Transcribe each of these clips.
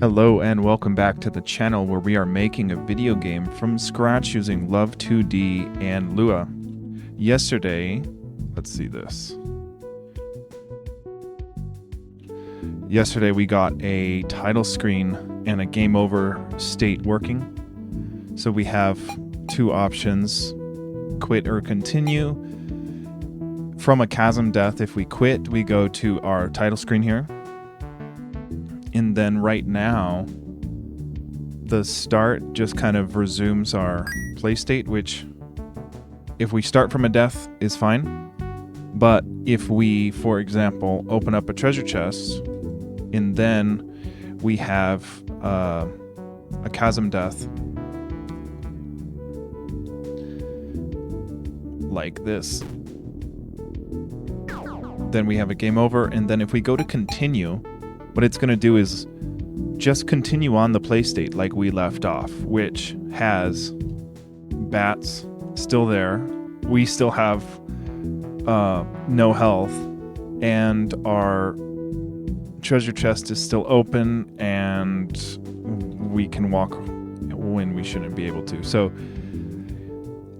Hello and welcome back to the channel where we are making a video game from scratch using Love2d and Lua. Yesterday, let's see this. Yesterday we got a title screen and a game over state working. So we have two options, quit or continue. From a chasm death, if we quit, we go to our title screen here. And then right now, the start just kind of resumes our play state, which if we start from a death is fine. But if we, for example, open up a treasure chest and then we have a chasm death like this, then we have a game over. And then if we go to continue, what it's going to do is just continue on the play state like we left off, which has bats still there. We still have no health, and our treasure chest is still open, and we can walk when we shouldn't be able to. So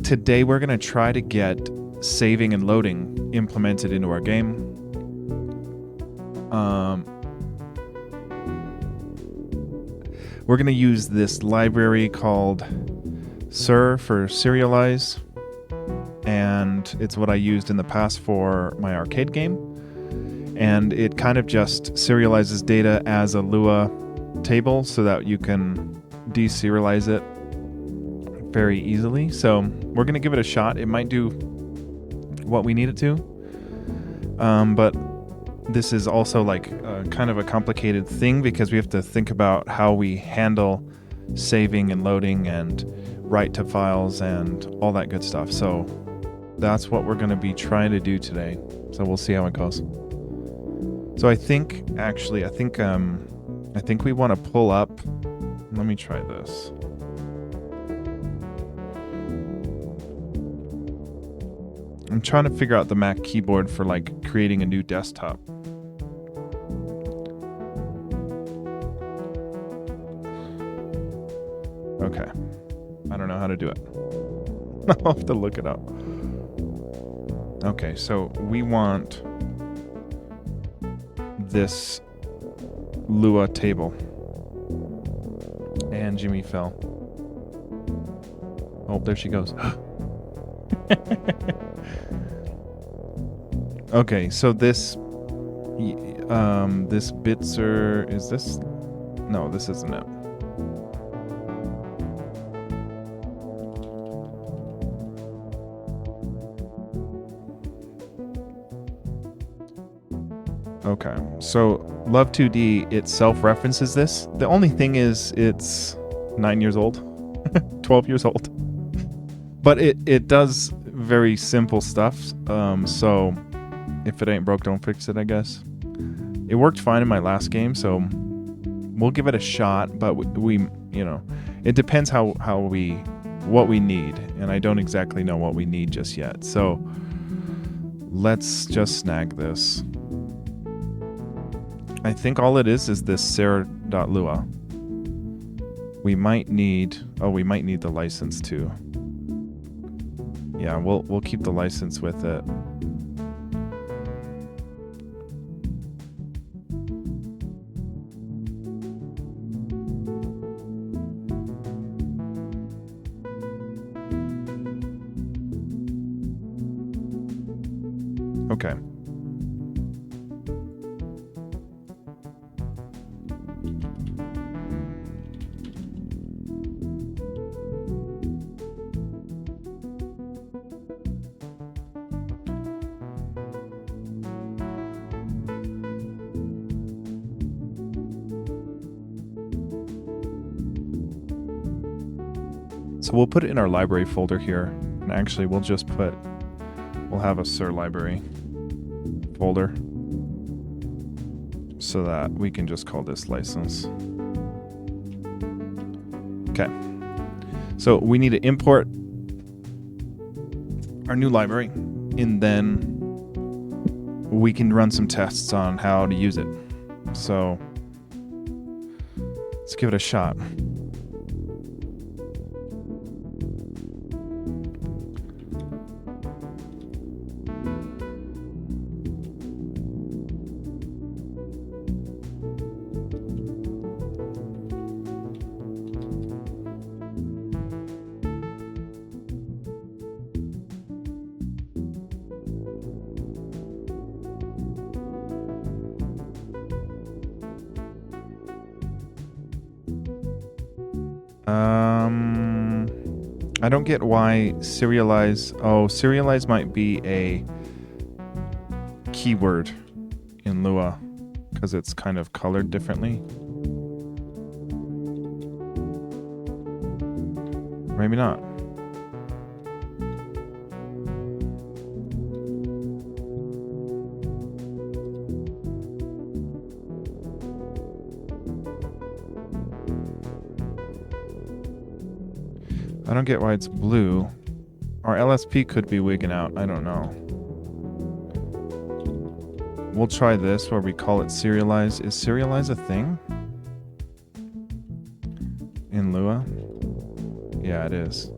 today we're going to try to get saving and loading implemented into our game. We're going to use this library called Ser for serialize, and it's what I used in the past for my arcade game. And it kind of just serializes data as a Lua table so that you can deserialize it very easily. So we're going to give it a shot. It might do what we need it to, but this is also like kind of a complicated thing because we have to think about how we handle saving and loading and write to files and all that good stuff. So that's what we're going to be trying to do today. So we'll see how it goes. So I think we want to pull up. Let me try this. I'm trying to figure out the Mac keyboard for like creating a new desktop. Okay. I don't know how to do it. I'll have to look it up. Okay, so we want this Lua table. And Jimmy fell. Oh, there she goes. Okay, so this Bitzer, is this? No, this isn't it. Okay, so Love2d itself references this. The only thing is it's 9 years old, 12 years old. But it does very simple stuff, so if it ain't broke, don't fix it, I guess. It worked fine in my last game, so we'll give it a shot, but we you know, it depends what we need, and I don't exactly know what we need just yet. So let's just snag this. I think all it is this ser.lua. We might need the license too. Yeah, we'll keep the license with it. Okay. So we'll put it in our library folder here. And actually, we'll have a Ser library folder so that we can just call this license. Okay. So we need to import our new library, and then we can run some tests on how to use it. So Let's give it a shot. I don't get why serialize... Oh, serialize might be a keyword in Lua because it's kind of colored differently. Maybe not. I don't get why it's blue. Our LSP could be wigging out. I don't know. We'll try this where we call it serialize. Is serialize a thing? In Lua? Yeah, it is.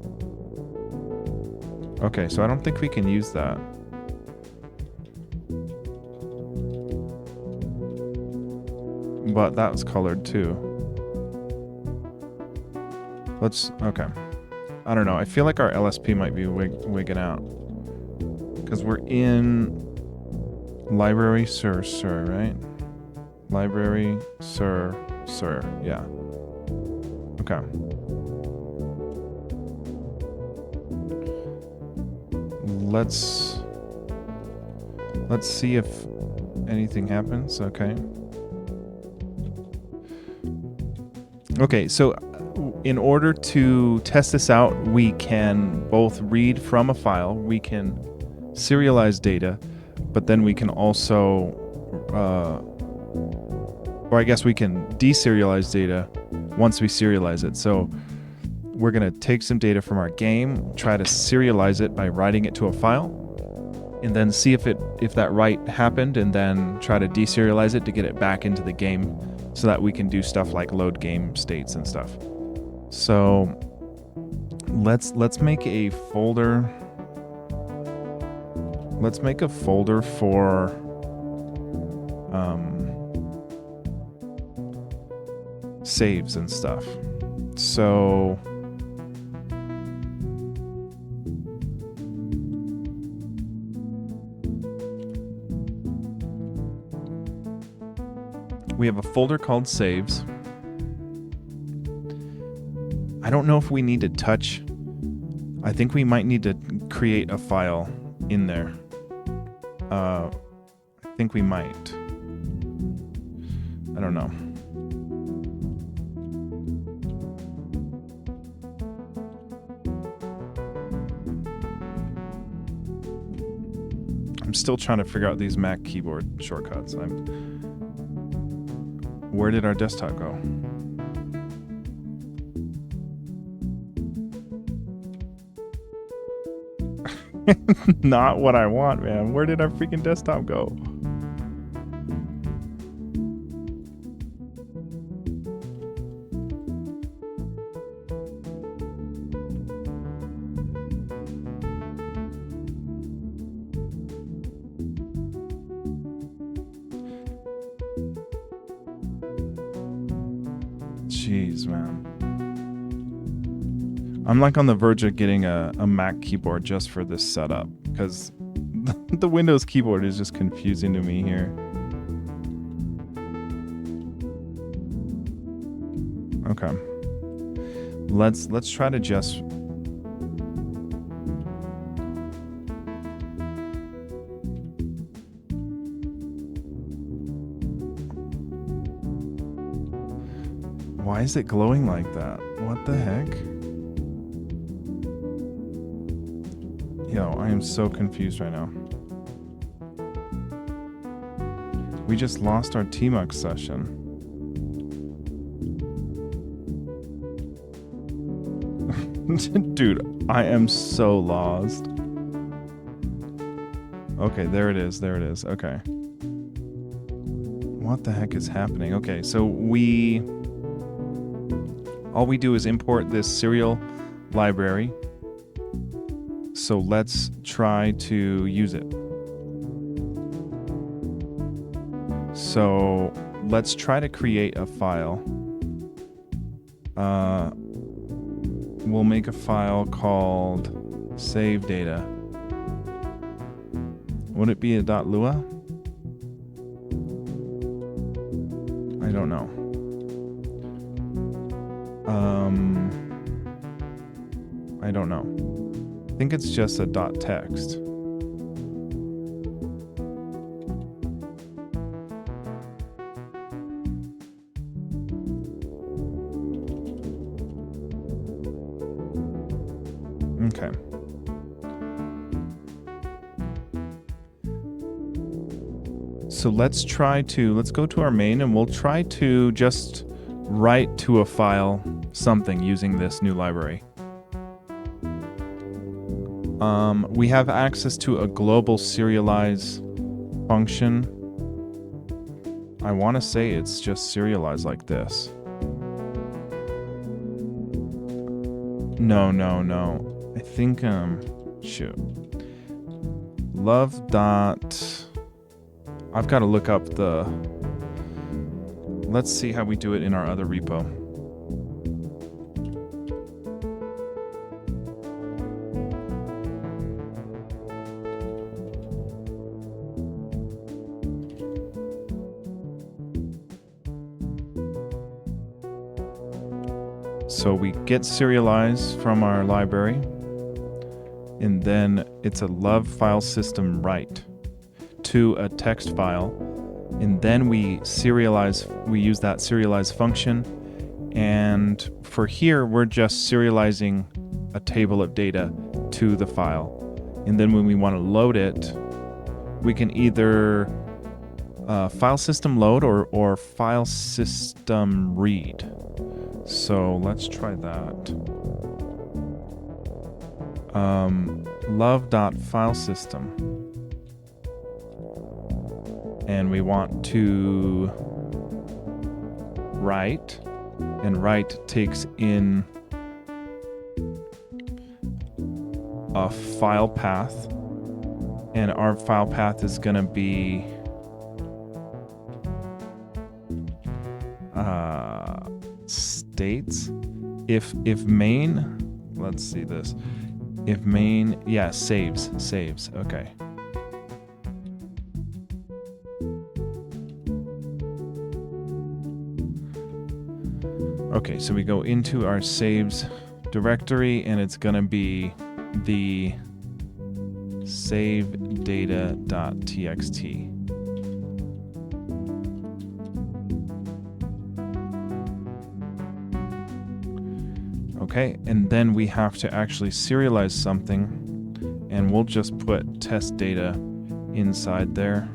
Okay, so I don't think we can use that. But that was colored too. Okay. I don't know. I feel like our LSP might be wigging out. Because we're in library sir, right? Library sir, yeah. Okay. Let's see if anything happens. Okay. Okay, so in order to test this out, we can both read from a file, we can serialize data, but then we can also, or I guess we can deserialize data once we serialize it. So we're going to take some data from our game, try to serialize it by writing it to a file, and then see if that write happened, and then try to deserialize it to get it back into the game so that we can do stuff like load game states and stuff. So let's make a folder. Let's make a folder for saves and stuff. So we have a folder called saves. I don't know if we need to touch. I think we might need to create a file in there. I think we might. I don't know. I'm still trying to figure out these Mac keyboard shortcuts. Where did our desktop go? Not what I want, man. Where did our freaking desktop go? Jeez, man. I'm like on the verge of getting a Mac keyboard just for this setup, because the Windows keyboard is just confusing to me here. Okay. Let's try to just Why is it glowing like that? What the heck? Yo, I am so confused right now. We just lost our TMUX session. Dude, I am so lost. Okay, there it is. There it is. Okay. What the heck is happening? Okay, so we All we do is import this serial library. So let's try to use it. So let's try to create a file. We'll make a file called save data. Would it be a .lua? I don't know. I don't know. I think it's just a .text. Okay. So let's go to our main and we'll try to just write to a file something using this new library. We have access to a global serialize function. I want to say it's just serialized like this. No. I think, shoot. I've got to look up let's see how we do it in our other repo. So we get serialize from our library, and then it's a love file system write to a text file, and then we use that serialize function, and for here we're just serializing a table of data to the file, and then when we want to load it, we can either file system load or file system read. So let's try that. Love.filesystem. And we want to write, and write takes in a file path, and our file path is going to be states. If main, let's see this. If main, yeah, saves. Okay. Okay, so we go into our saves directory, and it's going to be the savedata.txt. Okay, and then we have to actually serialize something, and we'll just put test data inside there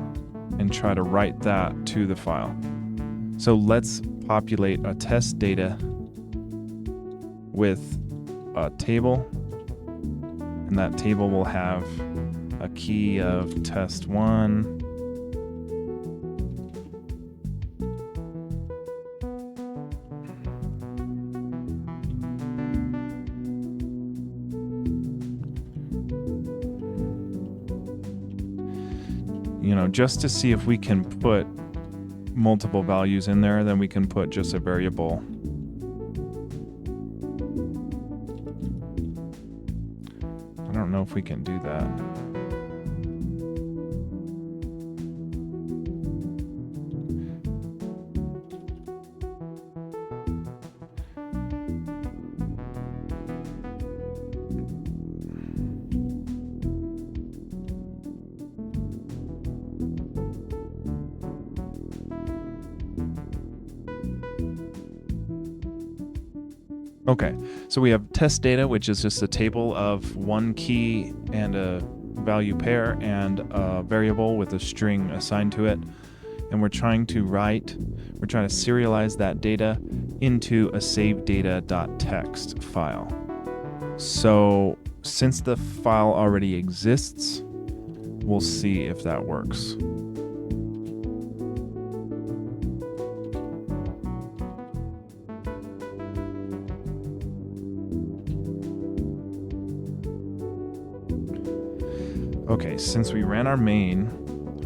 and try to write that to the file. So let's populate a test data with a table, and that table will have a key of test1. Just to see if we can put multiple values in there, then we can put just a variable. I don't know if we can do that. Okay, so we have test data, which is just a table of one key and a value pair and a variable with a string assigned to it. And we're trying to serialize that data into a savedata.txt file. So since the file already exists, we'll see if that works. Okay, since we ran our main,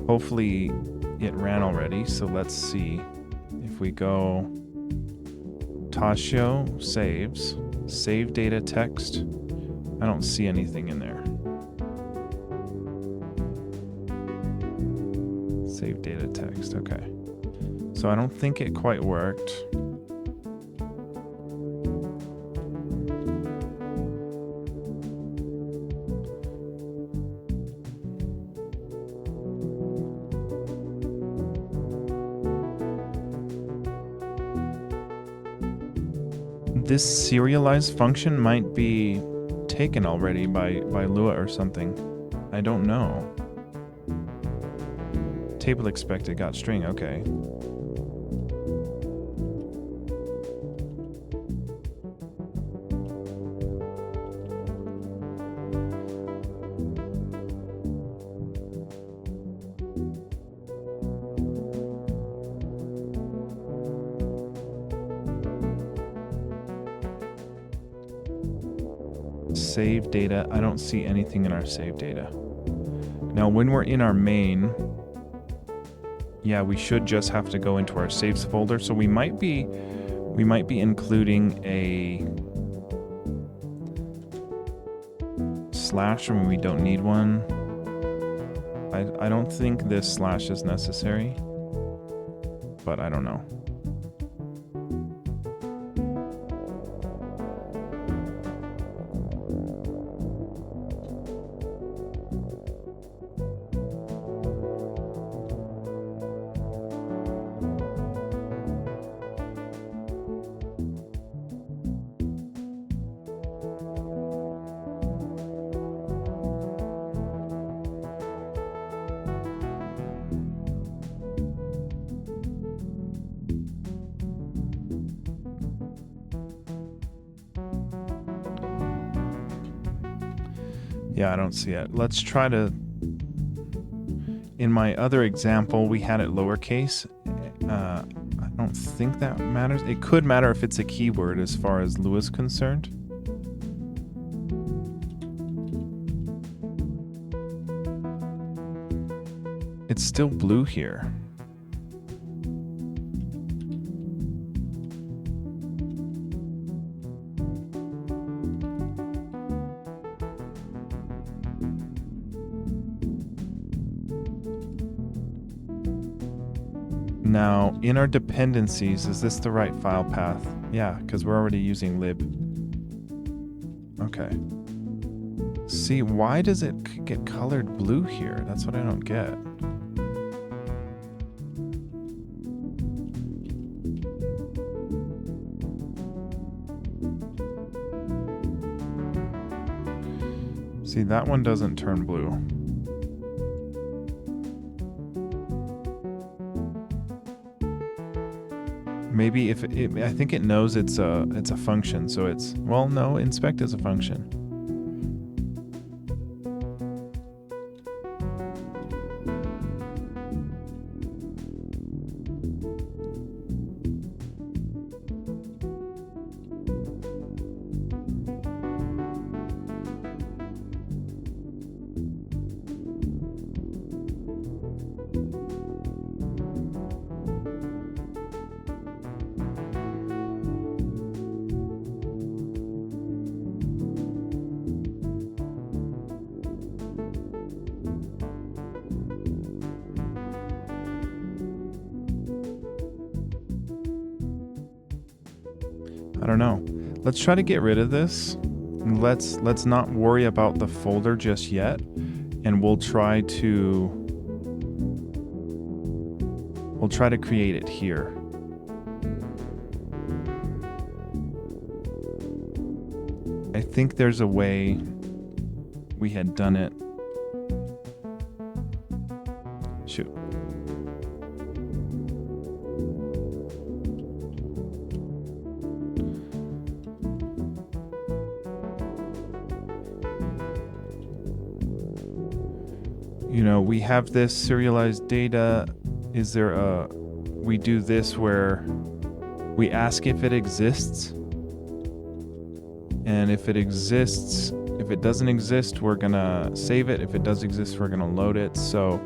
hopefully it ran already. So let's see if we go Tashio saves, save data text. I don't see anything in there. Save data text, okay. So I don't think it quite worked. This serialize function might be taken already by Lua or something. I don't know. Table expected got string, okay. Save data. I don't see anything in our save data. Now, when we're in our main, yeah, we should just have to go into our saves folder. So we might be including a slash when we don't need one. I don't think this slash is necessary, but I don't know. Yeah, I don't see it. Let's try to... In my other example, we had it lowercase. I don't think that matters. It could matter if it's a keyword as far as Lua's concerned. It's still blue here. Now, in our dependencies, is this the right file path? Yeah, because we're already using lib. Okay. See, why does it get colored blue here? That's what I don't get. See, that one doesn't turn blue. Maybe if it, I think it knows it's a function, so it's, well, no, inspect is a function. I don't know. Let's try to get rid of this. Let's not worry about the folder just yet, and we'll try to create it here. I think there's a way we had done it. Shoot. You know, we have this serialized data. Is there a... We do this where we ask if it exists. And if it exists If it doesn't exist, we're gonna save it. If it does exist, we're gonna load it. So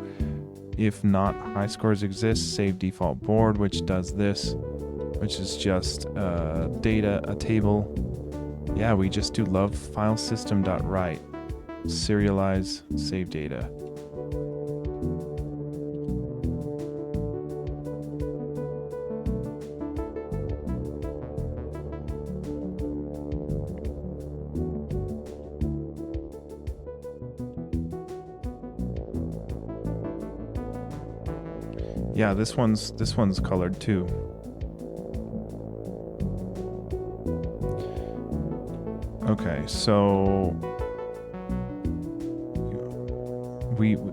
if not high scores exist, save default board, which does this, which is just data, a table. Yeah, we just do love file system.write, serialize, save data. Yeah, this one's colored too. Okay, so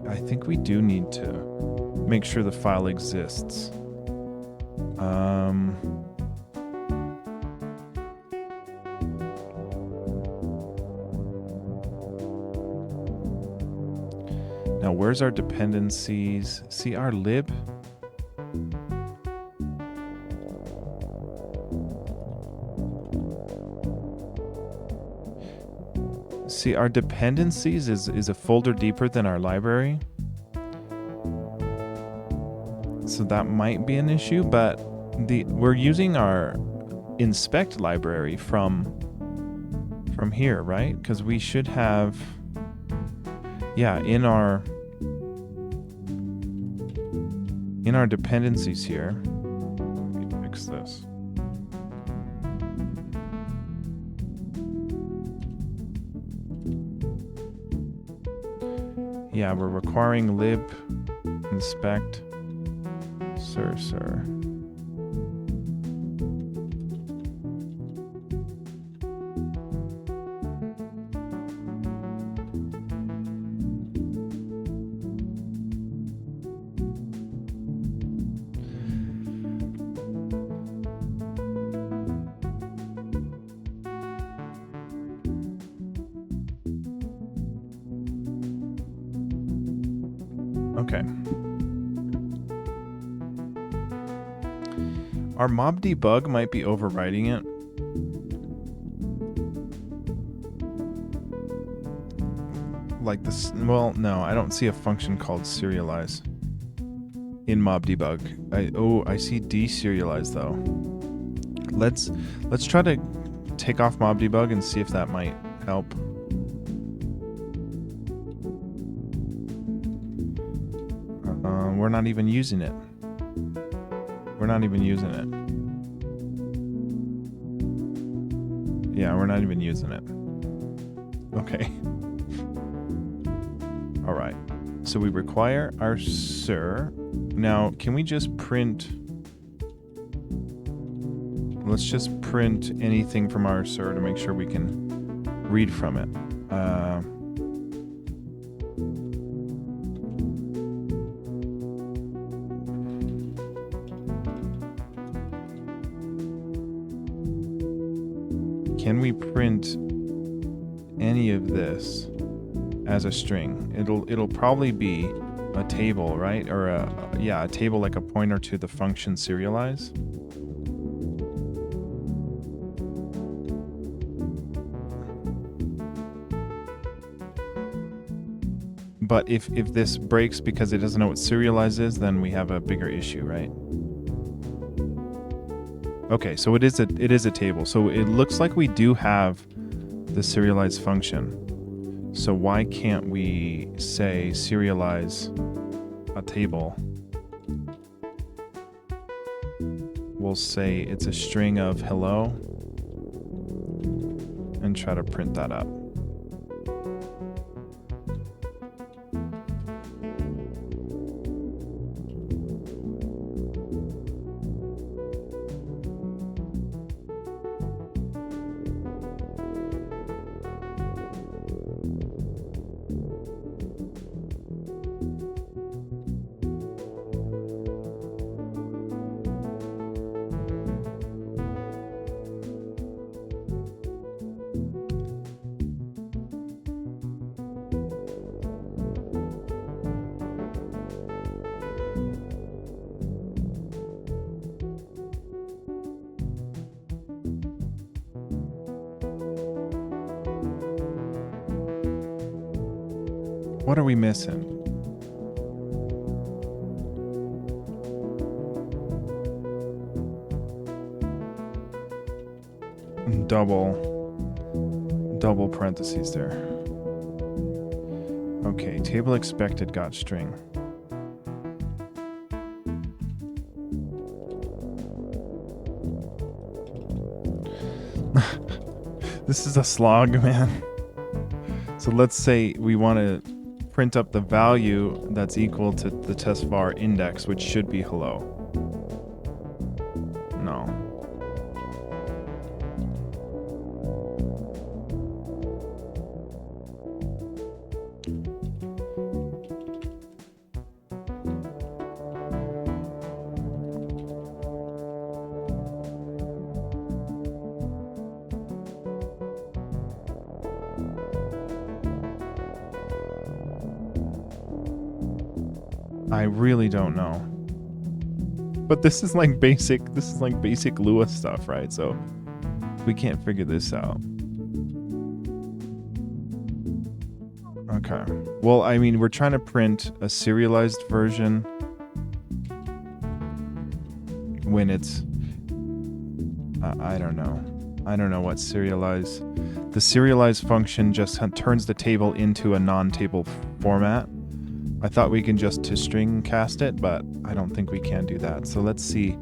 I think we do need to make sure the file exists. Now, where's our dependencies? See our lib? See, our dependencies is a folder deeper than our library. So that might be an issue, but we're using our inspect library from here, right? Because we should have, yeah, in our dependencies here. Let me fix this. Yeah, we're requiring lib inspect sir. Okay. Our mob debug might be overriding it. Like this, well, no, I don't see a function called serialize in mob debug. I see deserialize though. Let's try to take off mob debug and see if that might help. We're not even using it. We're not even using it. Yeah, we're not even using it. Okay. All right. So we require our sir. Now, can we just print? Let's just print anything from our sir to make sure we can read from it. Can we print any of this as a string? It'll probably be a table, right? Or a table like a pointer to the function serialize. But if this breaks because it doesn't know what serialize is, then we have a bigger issue, right? Okay, so it is a table. So it looks like we do have the serialize function. So why can't we say serialize a table? We'll say it's a string of hello and try to print that up. What are we missing? Double parentheses there. Okay, table expected got string. This is a slog, man. So let's say we want to print up the value that's equal to the test var index, which should be hello. No. I really don't know. But this is like basic Lua stuff, right? So we can't figure this out. Okay. Well, I mean, we're trying to print a serialized version when it's I don't know. I don't know what serialize. The serialize function just turns the table into a non-table format. I thought we can just to string cast it, but I don't think we can do that. So let's see.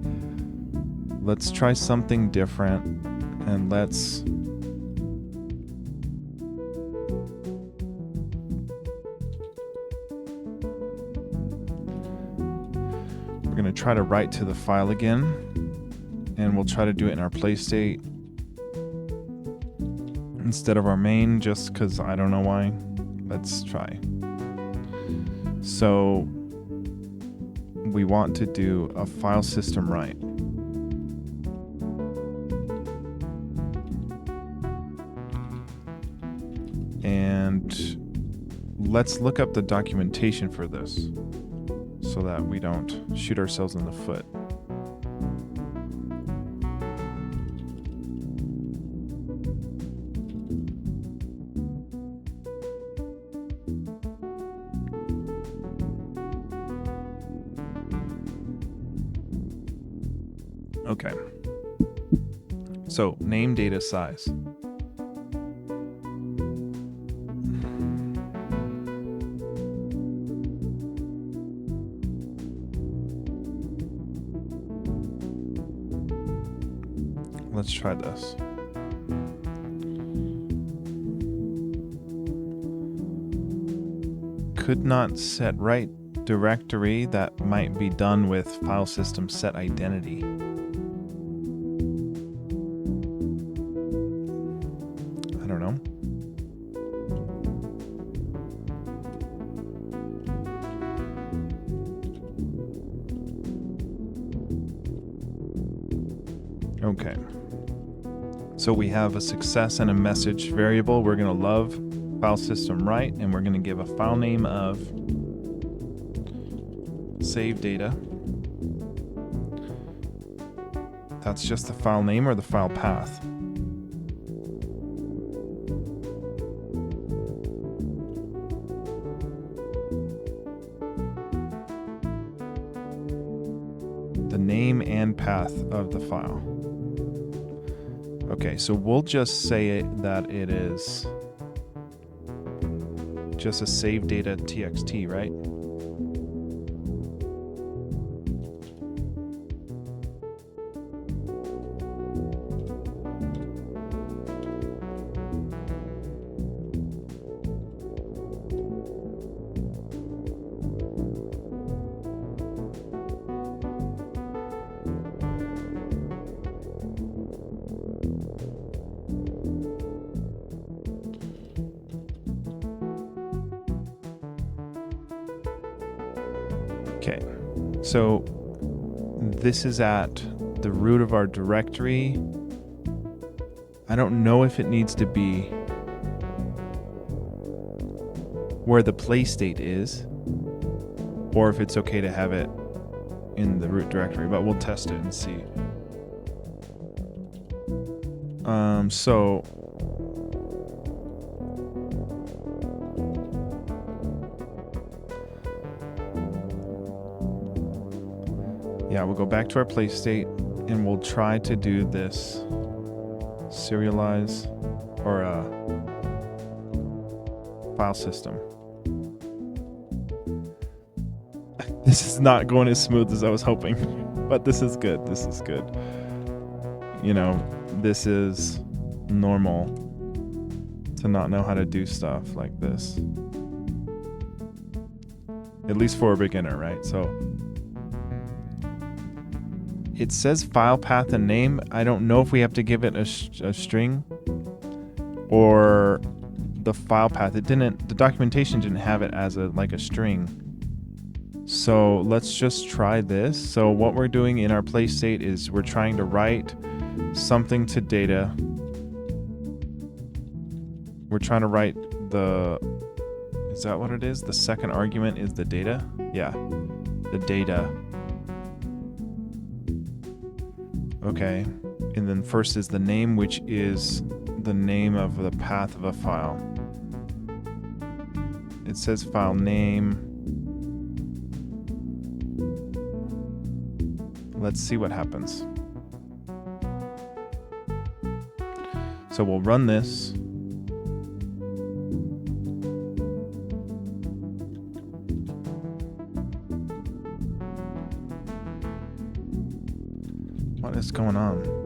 Let's try something different, and let's we're going to try to write to the file again, and we'll try to do it in our play state instead of our main, just because I don't know why. Let's try. So we want to do a file system write. And let's look up the documentation for this so that we don't shoot ourselves in the foot. Okay. So, name data size. Let's try this. Could not set right directory. That might be done with file system set identity. I don't know. Okay. So we have a success and a message variable. We're going to love file system write, and we're going to give a file name of save data. That's just the file name or the file path. The name and path of the file. Okay, so we'll just say that it is just a save data txt, right? Okay, so this is at the root of our directory. I don't know if it needs to be where the play state is, or if it's okay to have it in the root directory, but we'll test it and see. So Yeah, we'll go back to our play state and we'll try to do this serialize or file system. This is not going as smooth as I was hoping, but this is good. This is good. You know, this is normal to not know how to do stuff like this. At least for a beginner, right? So it says file path and name. I don't know if we have to give it a string or the file path. The documentation didn't have it as a string. So let's just try this. So what we're doing in our play state is we're trying to write something to data. We're trying to write is that what it is? The second argument is the data? Yeah, the data. Okay, and then first is the name, which is the name of the path of a file. It says file name. Let's see what happens. So we'll run this. What is going on?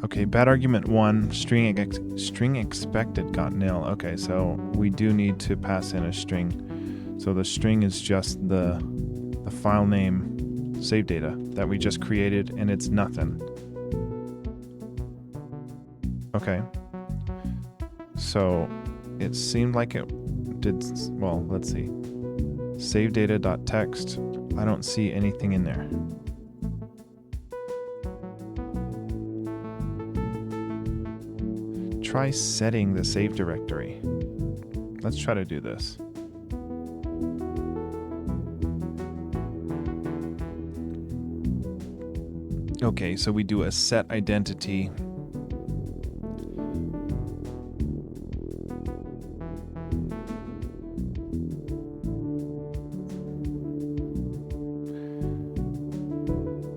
Okay, bad argument 1, string expected got nil. Okay, so we do need to pass in a string. So the string is just the file name save data that we just created, and it's nothing. Okay. So it seemed like it did, well, let's see. Save data.txt. I don't see anything in there. Try setting the save directory. Let's try to do this. Okay, so we do a set identity.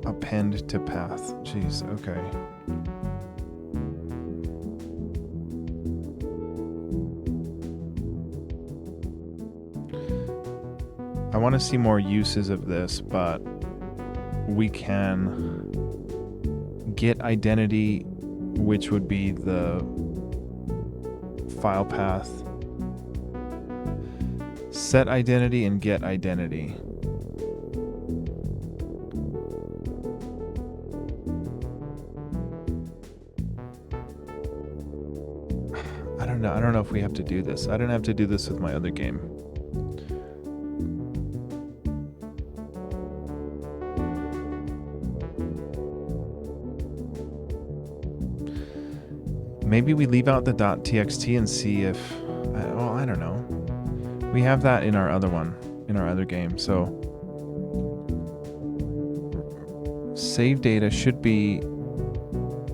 Append to path. Jeez, okay. I want to see more uses of this, but we can get identity, which would be the file path, set identity, and get identity. I don't know if we have to do this. I didn't have to do this with my other game. Maybe we leave out the .txt and see if, well, I don't know. We have that in our other one, in our other game. So save data should be,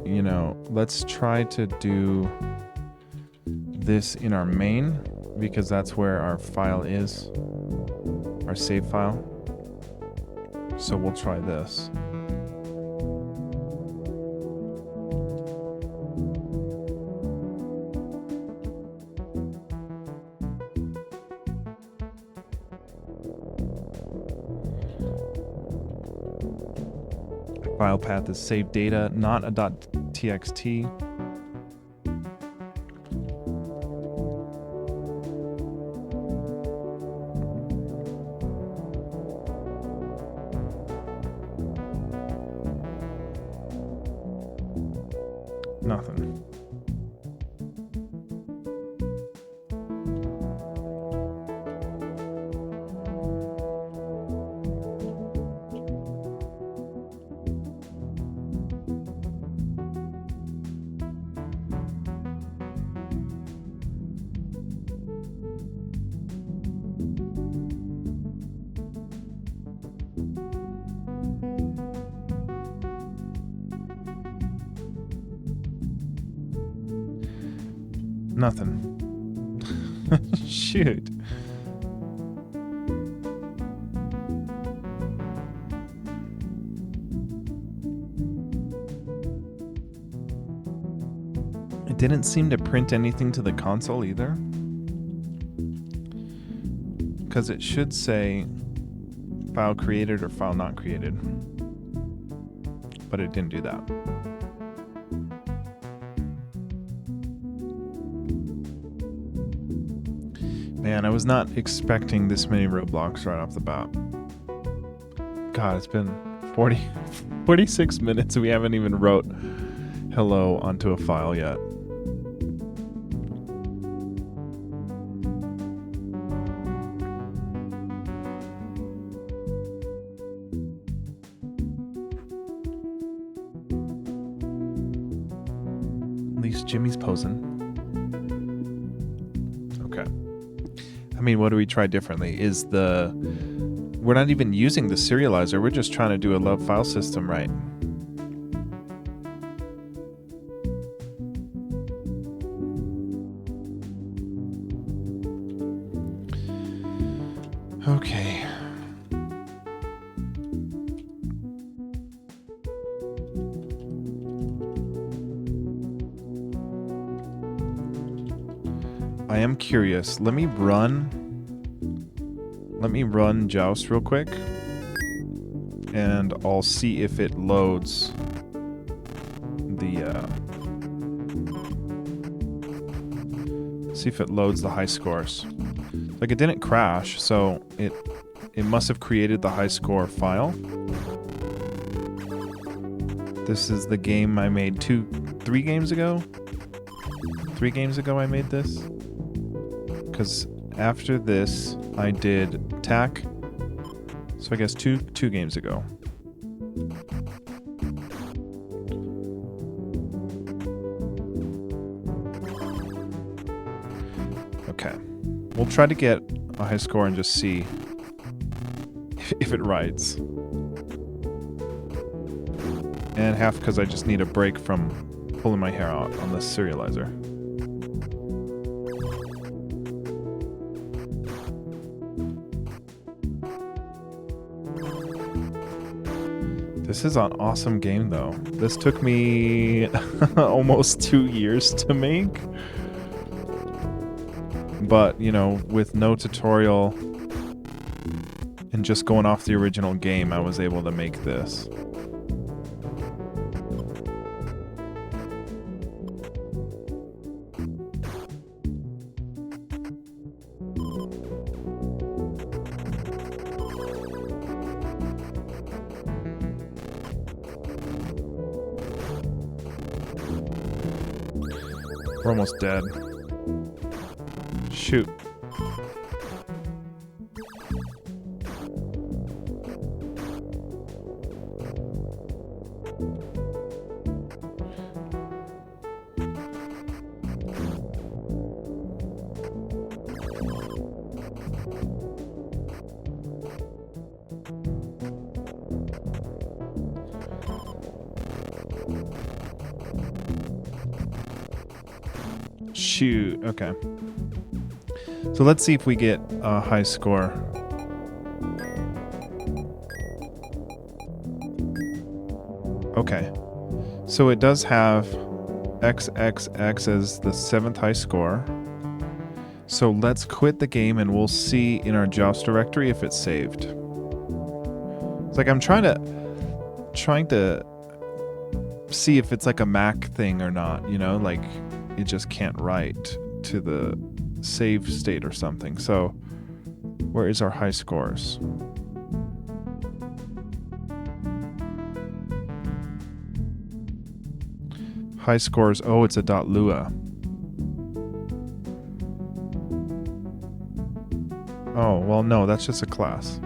you know, let's try to do this in our main, because that's where our file is, our save file. So we'll try this. File path is save data, not a .txt. Nothing. Nothing. Shoot. It didn't seem to print anything to the console either. Because it should say file created or file not created. But it didn't do that. Man, I was not expecting this many roadblocks right off the bat. God, it's been 46 minutes and we haven't even wrote hello onto a file yet. At least Jimmy's posing. Okay. I mean, what do we try differently? We're not even using the serializer. We're just trying to do a love file system, right? Okay. I am curious. Let me run Joust real quick, and I'll see if it loads the high scores. Like, it didn't crash, so it must have created the high score file. This is the game I made 3 games ago. 3 games ago I made this. Because after this, I did TAC. So I guess two games ago. Okay. We'll try to get a high score and just see if it writes. And half because I just need a break from pulling my hair out on the serializer. This is an awesome game, though. This took me almost 2 years to make. But, you know, with no tutorial and just going off the original game, I was able to make this. We're almost dead. Shoot. Shoot, okay. So let's see if we get a high score. Okay. So it does have XXX as the 7th high score. So let's quit the game and we'll see in our Joust directory if it's saved. It's like I'm trying to see if it's like a Mac thing or not, you know, like it just can't write to the save state or something. So where is our high scores? High scores, oh, it's a .lua. Oh, well, no, that's just a class.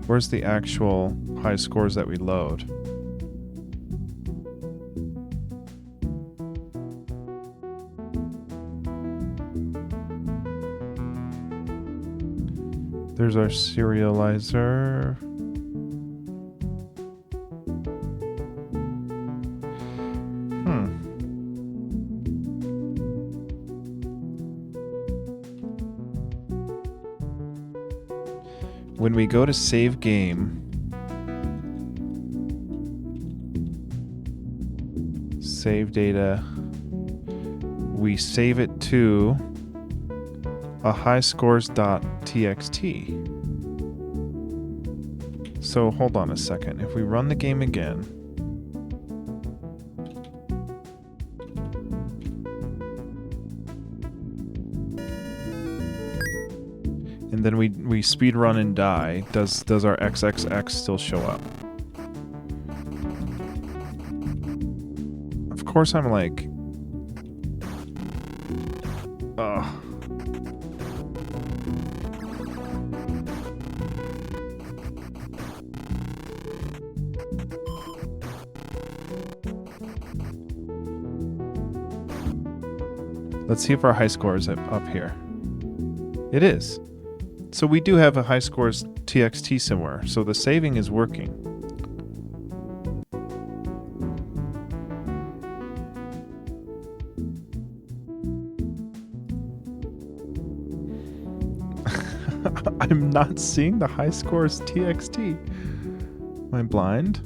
Where's the actual high scores that we load? There's our serializer. we go to save game, save data, we save it to a highscores.txt. So hold on a second. If we run the game again, and then we speed run and die, does our XXX still show up? Of course I'm like, ugh. Let's see if our high score is up here. It is. So we do have a high scores TXT somewhere. So the saving is working. I'm not seeing the high scores TXT. Am I blind?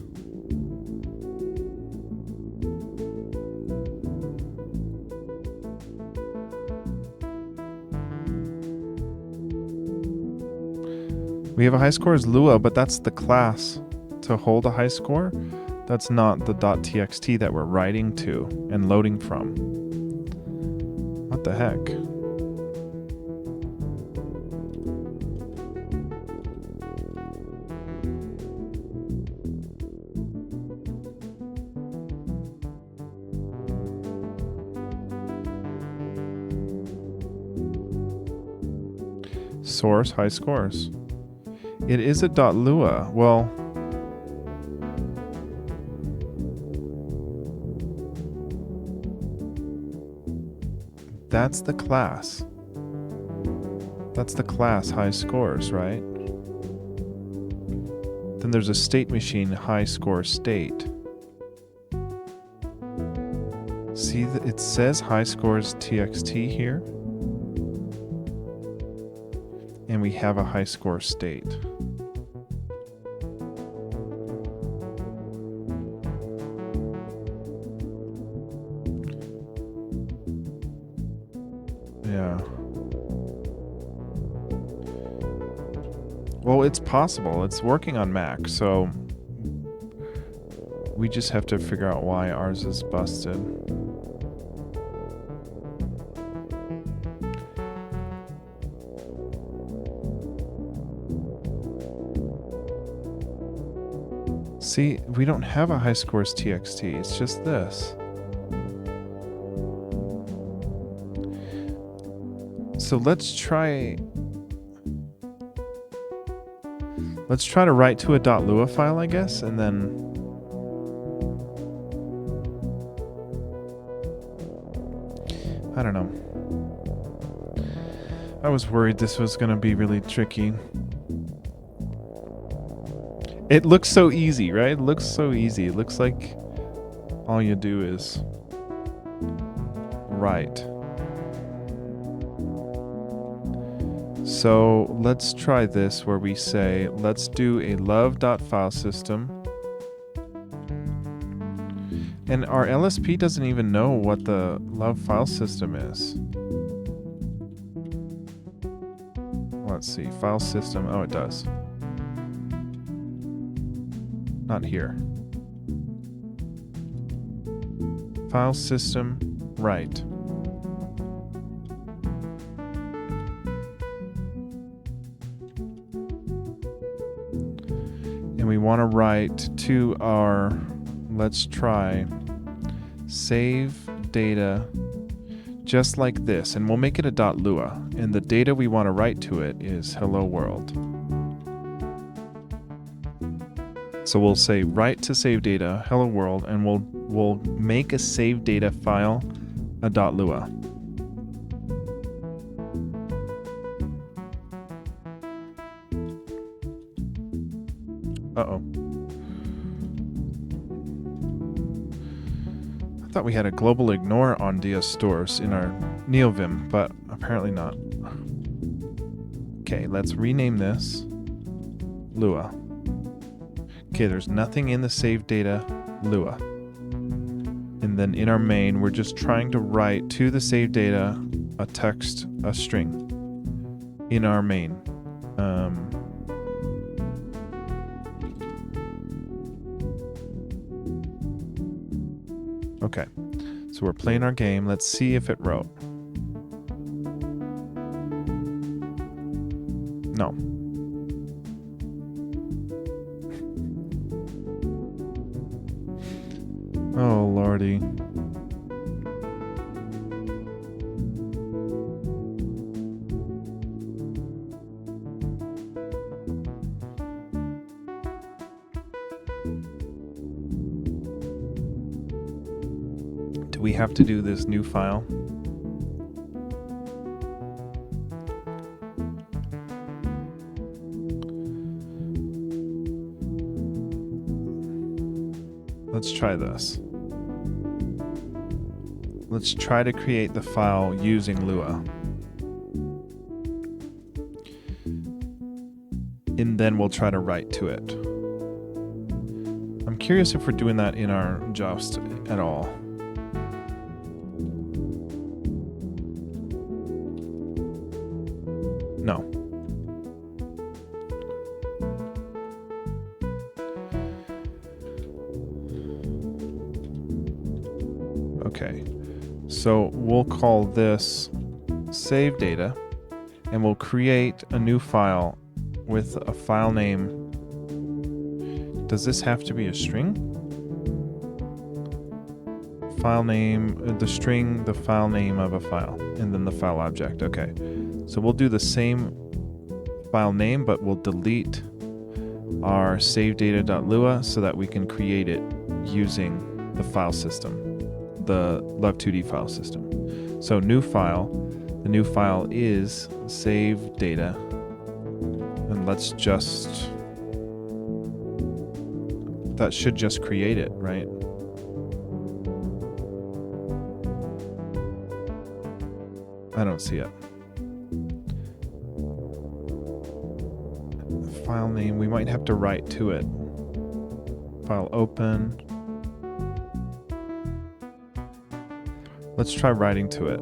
We have a high score as Lua, but that's the class to hold a high score. That's not the .txt that we're writing to and loading from. What the heck? Source, high scores. It is a .lua. Well, that's the class. That's the class high scores, right? Then there's a state machine high score state. See, it says high scores TXT here. And we have a high score state. Yeah. Well, it's possible. It's working on Mac, so we just have to figure out why ours is busted. See, we don't have a high scores TXT. It's just this. So let's try to write to a .lua file, I guess, and then I don't know. I was worried this was going to be really tricky. It looks so easy, right? It looks so easy. It looks like all you do is write. So let's try this where we say, let's do a love.filesystem. And our LSP doesn't even know what the love file system is. Let's see, file system. Oh, it does. Not here. File system, right. And we want to write to our, let's try, save data just like this. And we'll make it a .lua. And the data we want to write to it is hello world. So we'll say write to save data, hello world, and we'll make a save data file a .lua. Uh-oh. I thought we had a global ignore on DS stores in our NeoVim, but apparently not. Okay, let's rename this. Lua. Okay, there's nothing in the save data Lua. And then in our main, we're just trying to write to the save data a text, a string in our main. Okay, so we're playing our game. Let's see if it wrote. No. Oh, lordy. Do we have to do this new file? Let's try this. Let's try to create the file using Lua. And then we'll try to write to it. I'm curious if we're doing that in our Joust at all. No. Okay, so we'll call this save data, and we'll create a new file with a file name. Does this have to be a string? File name, the string, the file name of a file, and then the file object. Okay, so we'll do the same file name, but we'll delete our savedata.lua so that we can create it using the file system, the Love2d file system. So new file, the new file is save data, and let's just, that should just create it, right? I don't see it. File name, we might have to write to it. File open. Let's try writing to it.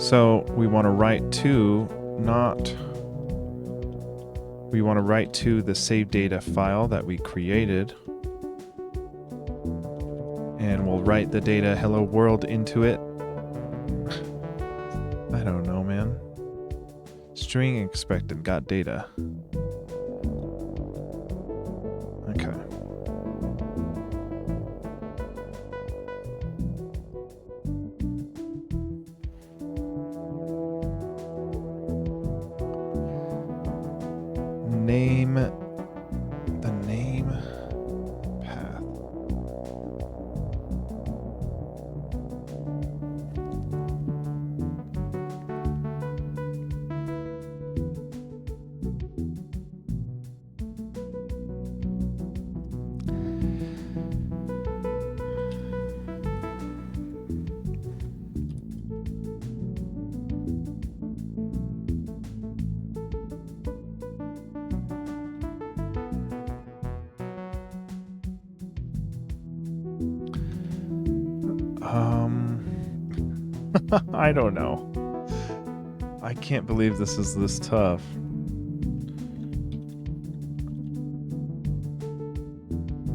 So we want to write to, we want to write to the save data file that we created. And we'll write the data hello world into it. I don't know, man. String expected got data. Okay. Name, the name path. I don't know. I can't believe this is this tough.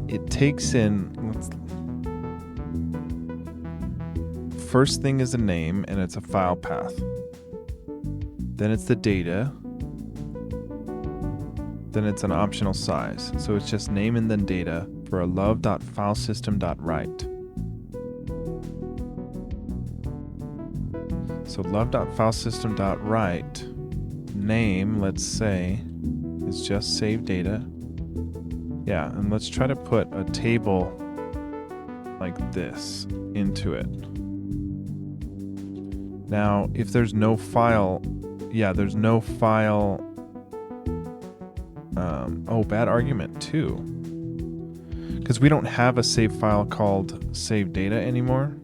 It takes in, first thing is a name, and it's a file path. Then it's the data. Then it's an optional size. So it's just name and then data for a love.filesystem.write. So love.filesystem.write name, let's say, is just save data. Yeah, and let's try to put a table like this into it. Now, if there's no file, there's no file. Oh, bad argument too. Because we don't have a save file called save data anymore.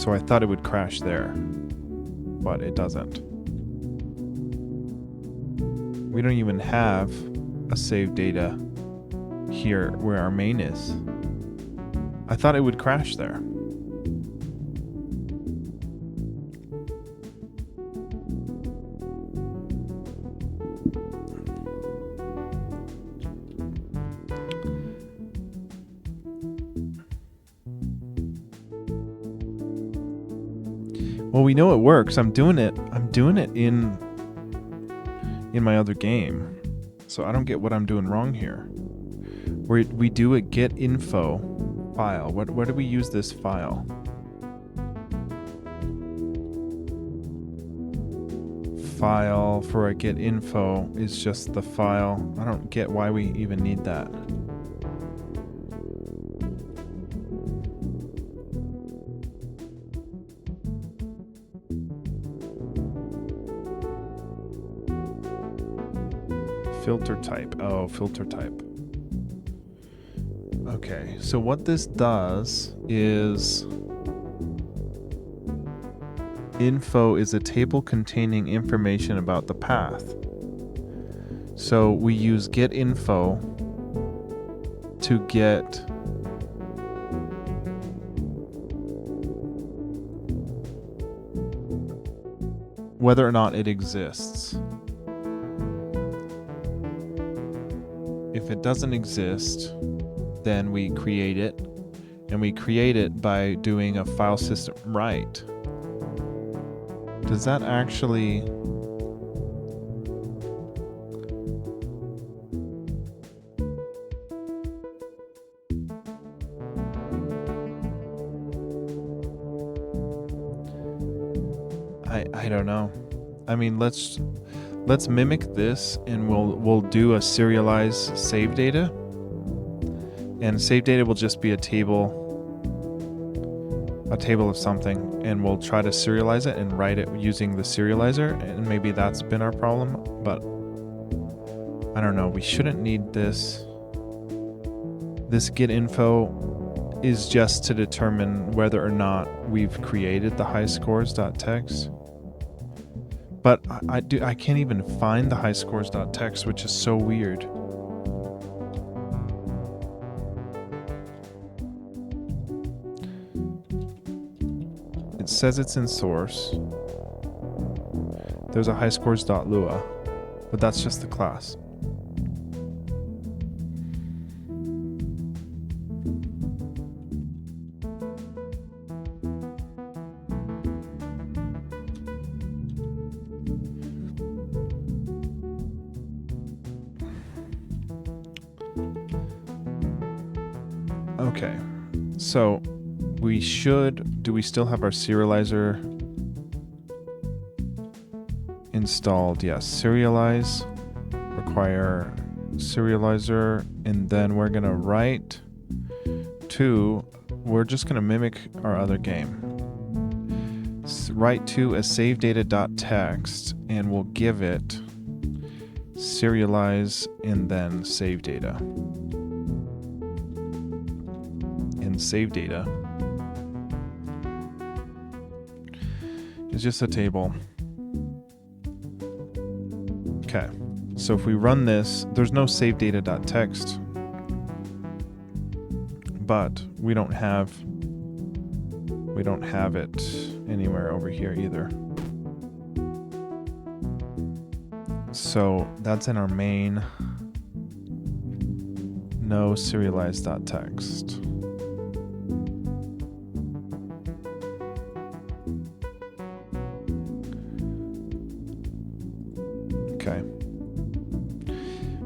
So I thought it would crash there, but it doesn't. We don't even have a save data here where our main is. I thought it would crash there. Well, we know it works. I'm doing it in my other game. So I don't get what I'm doing wrong here. We do a get info file. Where do we use this file? File for a get info is just the file. I don't get why we even need that. Filter type. Oh, filter type. Okay, so what this does is info is a table containing information about the path. So we use get info to get whether or not it exists. If it doesn't exist, then we create it, and we create it by doing a file system write. Does that actually... I don't know. I mean, let's mimic this, and we'll do a serialize save data. And save data will just be a table of something, and we'll try to serialize it and write it using the serializer, and maybe that's been our problem, but I don't know. We shouldn't need this. This get info is just to determine whether or not we've created the highscores.txt. But I can't even find the highscores.txt, which is so weird. It says it's in source. There's a highscores.lua, but that's just the class. Okay, so do we still have our serializer installed? Yes, serialize, require serializer, and then we're gonna write to, we're just gonna mimic our other game. Write to a save data.txt, and we'll give it serialize and then save data. Save data is just a table. Okay, so if we run this, there's no save data.txt, but we don't have it anywhere over here either. So that's in our main. No serialize.txt. Okay.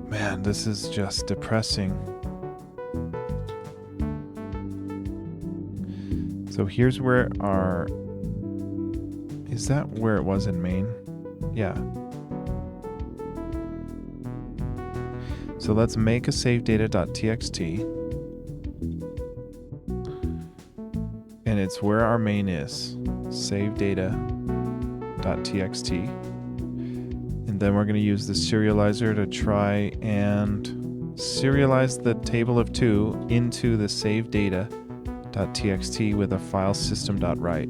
Man, this is just depressing. So here's where our... Is that where it was in main? Yeah. So let's make a save data.txt. And it's where our main is. Save data.txt. And then we're going to use the serializer to try and serialize the table of 2 into the save data.txt with a file system.write.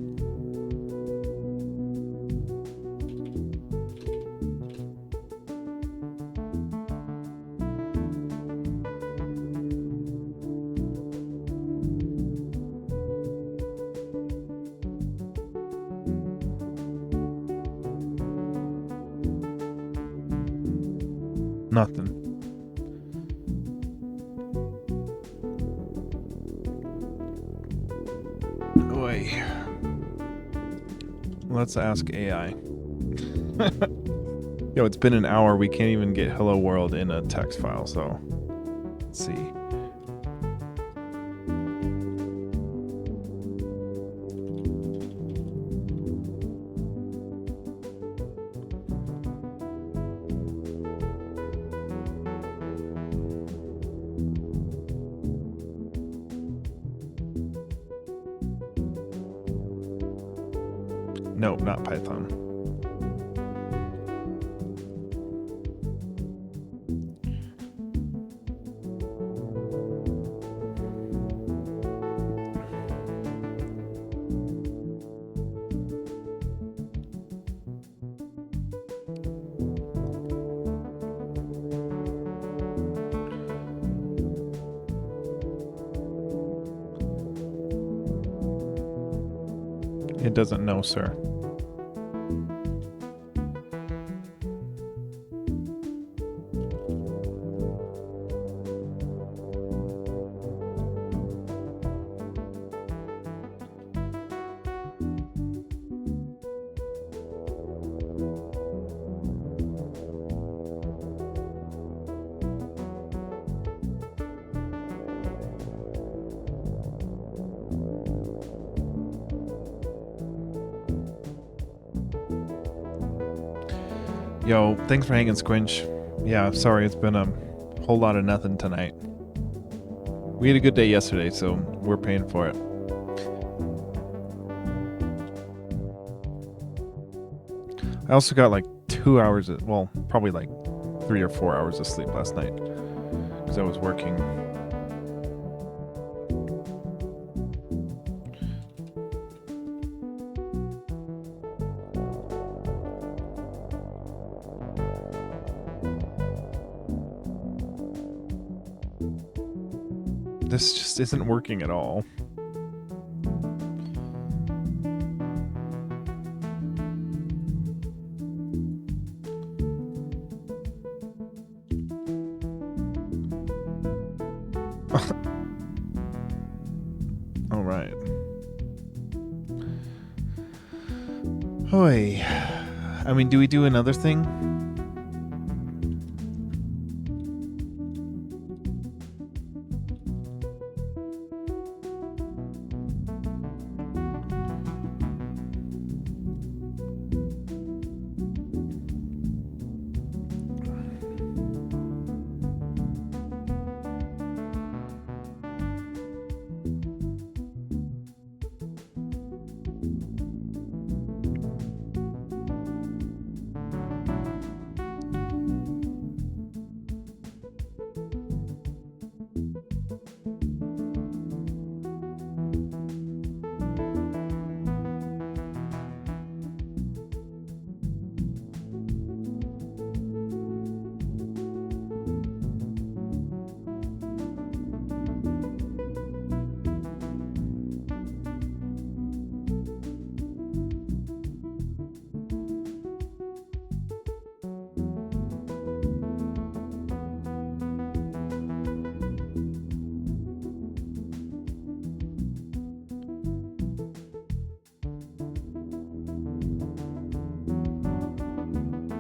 Nothing. Oy. Let's ask AI. Yo, it's been an hour. We can't even get hello world in a text file, so let's see. No, not Python. It doesn't know, sir. Yo, thanks for hanging, Squinch. Yeah, sorry, it's been a whole lot of nothing tonight. We had a good day yesterday, so we're paying for it. I also got like 2 hours, well, probably like 3 or 4 hours of sleep last night because I was working. This just isn't working at all. All right. Hoy. I mean, do we do another thing?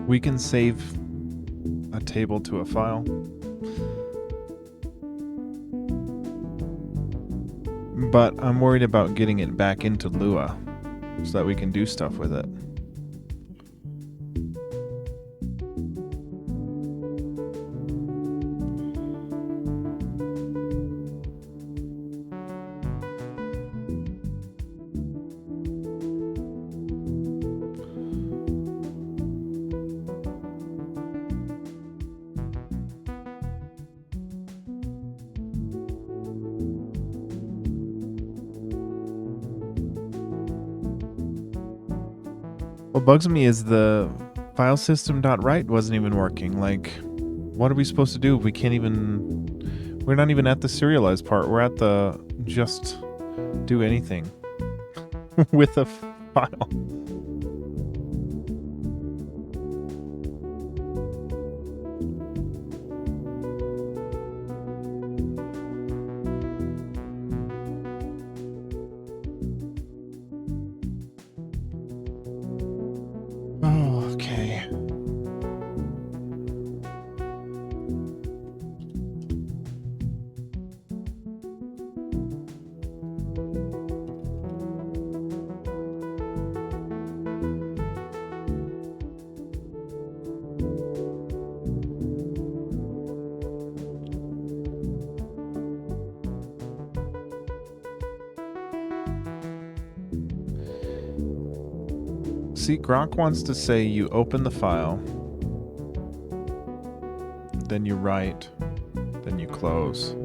We can save a table to a file. But I'm worried about getting it back into Lua so that we can do stuff with it. What bugs me is the file system.write wasn't even working. Like, what are we supposed to do if we can't even... We're not even at the serialized part. We're at the just do anything with a file. Oh, okay. See, Gronk wants to say you open the file, then you write, then you close.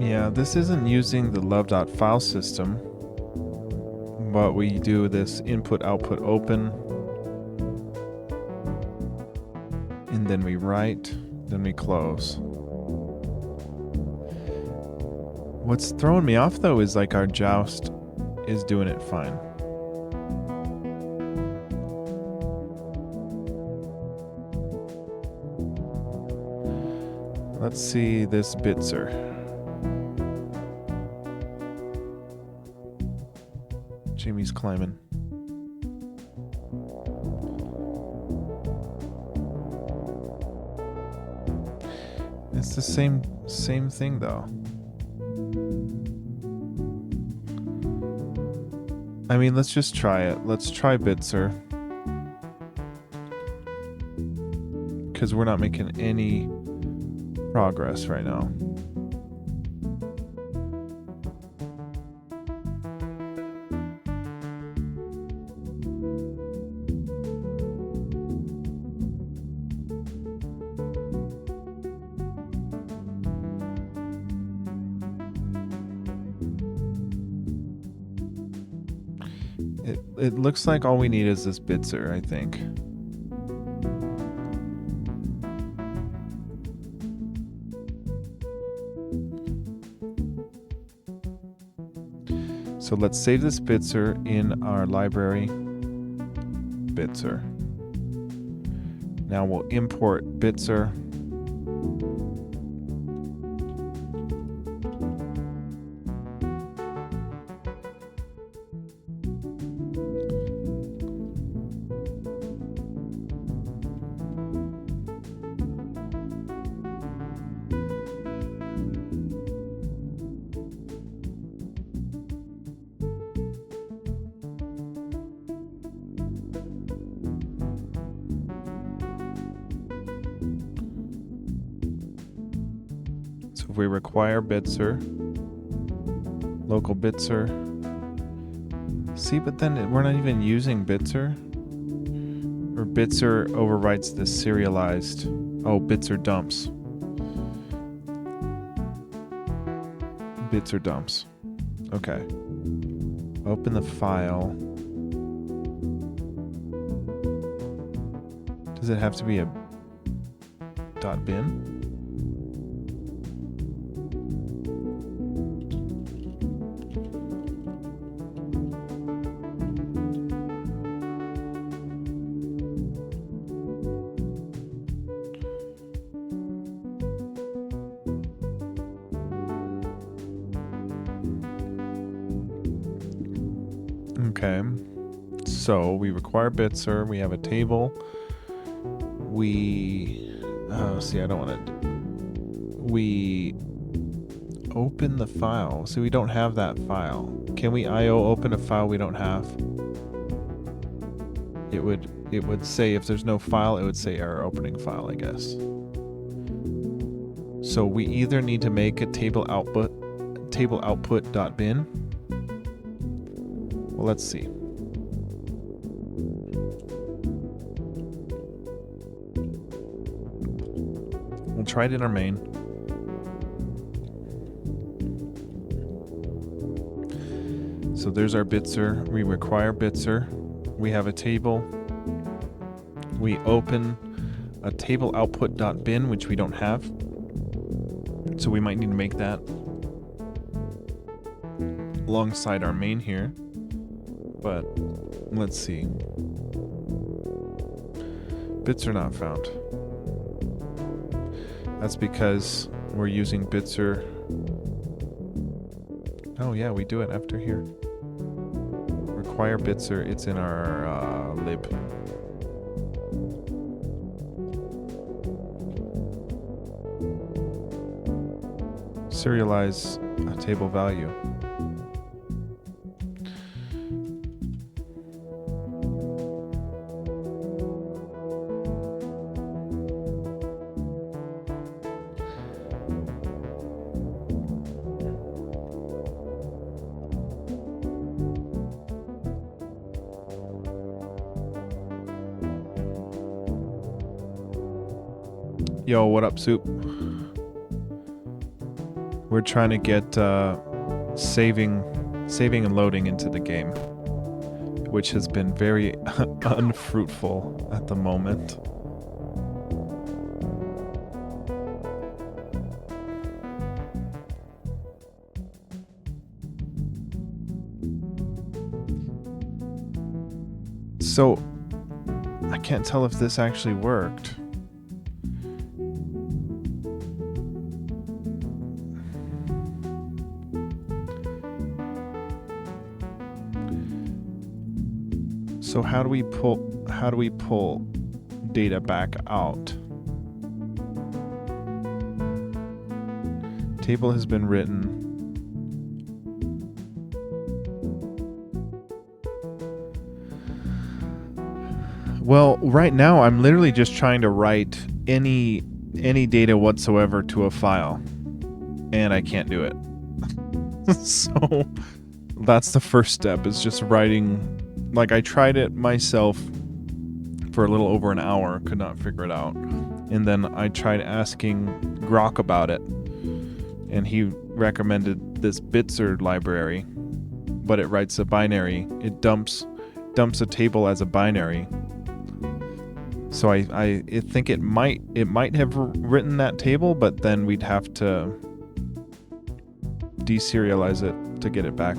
Yeah, this isn't using the love.file system, but we do this input output open, and then we write, then we close. What's throwing me off though is like our joust is doing it fine. Let's see this Bitzer. Jimmy's climbing. It's the same thing though. I mean, let's just try it. Let's try Bitzer. Because we're not making any progress right now. It looks like all we need is this Bitzer, I think. So let's save this Bitzer in our library. Bitzer. Now we'll import Bitzer. We require Bitzer, local Bitzer. See, but then we're not even using Bitzer. Or Bitzer overwrites the serialized. Oh, Bitzer dumps. Bitzer dumps. Okay. Open the file. Does it have to be a .bin? Okay, so we require Bitzer, we have a table, see, I don't want to, we open the file, so we don't have that file. Can we IO open a file we don't have? It would say, if there's no file, it would say error opening file, I guess. So we either need to make a table output.bin. Well, let's see. We'll try it in our main. So there's our bitser. We require bitser. We have a table. We open a table output.bin, which we don't have. So we might need to make that alongside our main here. But let's see. Bits are not found. That's because we're using bitser. Oh yeah, we do it after here. Require bitser, it's in our lib. Serialize a table value. Yo, what up, Soup? We're trying to get saving and loading into the game, which has been very unfruitful at the moment. So, I can't tell if this actually worked. So how do we pull data back out? Table has been written. Well, right now I'm literally just trying to write any data whatsoever to a file, and I can't do it. So that's the first step, is just writing. Like, I tried it myself for a little over an hour, could not figure it out. And then I tried asking Grok about it, and he recommended this bitser library, but it writes a binary. It dumps a table as a binary. So I think it might have written that table, but then we'd have to deserialize it to get it back.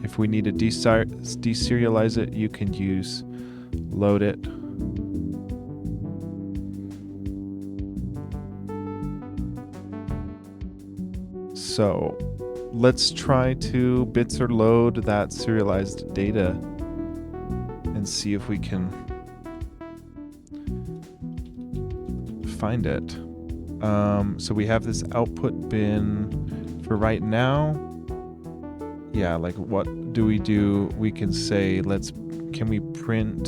If we need to deserialize it, you can use load it. So let's try to bitser load that serialized data and see if we can find it. So we have this output bin for right now. Yeah, like what do? We can say, can we print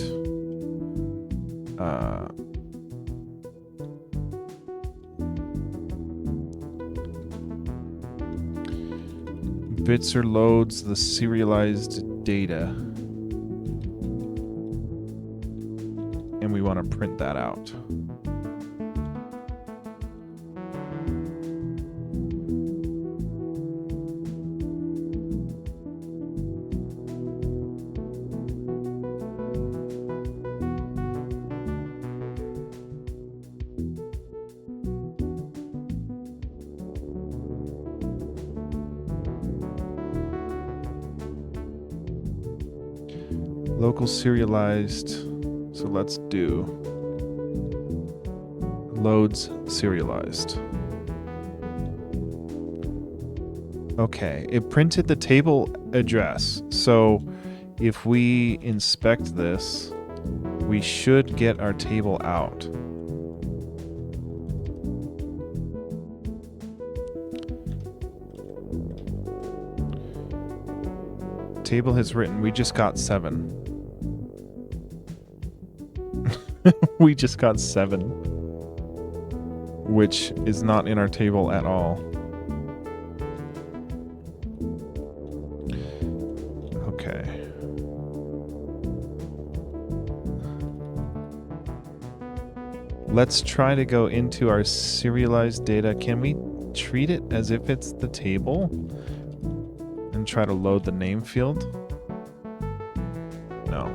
bitser loads the serialized data, and we want to print that out. Local serialized, so let's do loads serialized. Okay, it printed the table address. So if we inspect this, we should get our table out. Table has written, we just got 7. We just got 7, which is not in our table at all. Okay. Let's try to go into our serialized data. Can we treat it as if it's the table? And try to load the name field. No.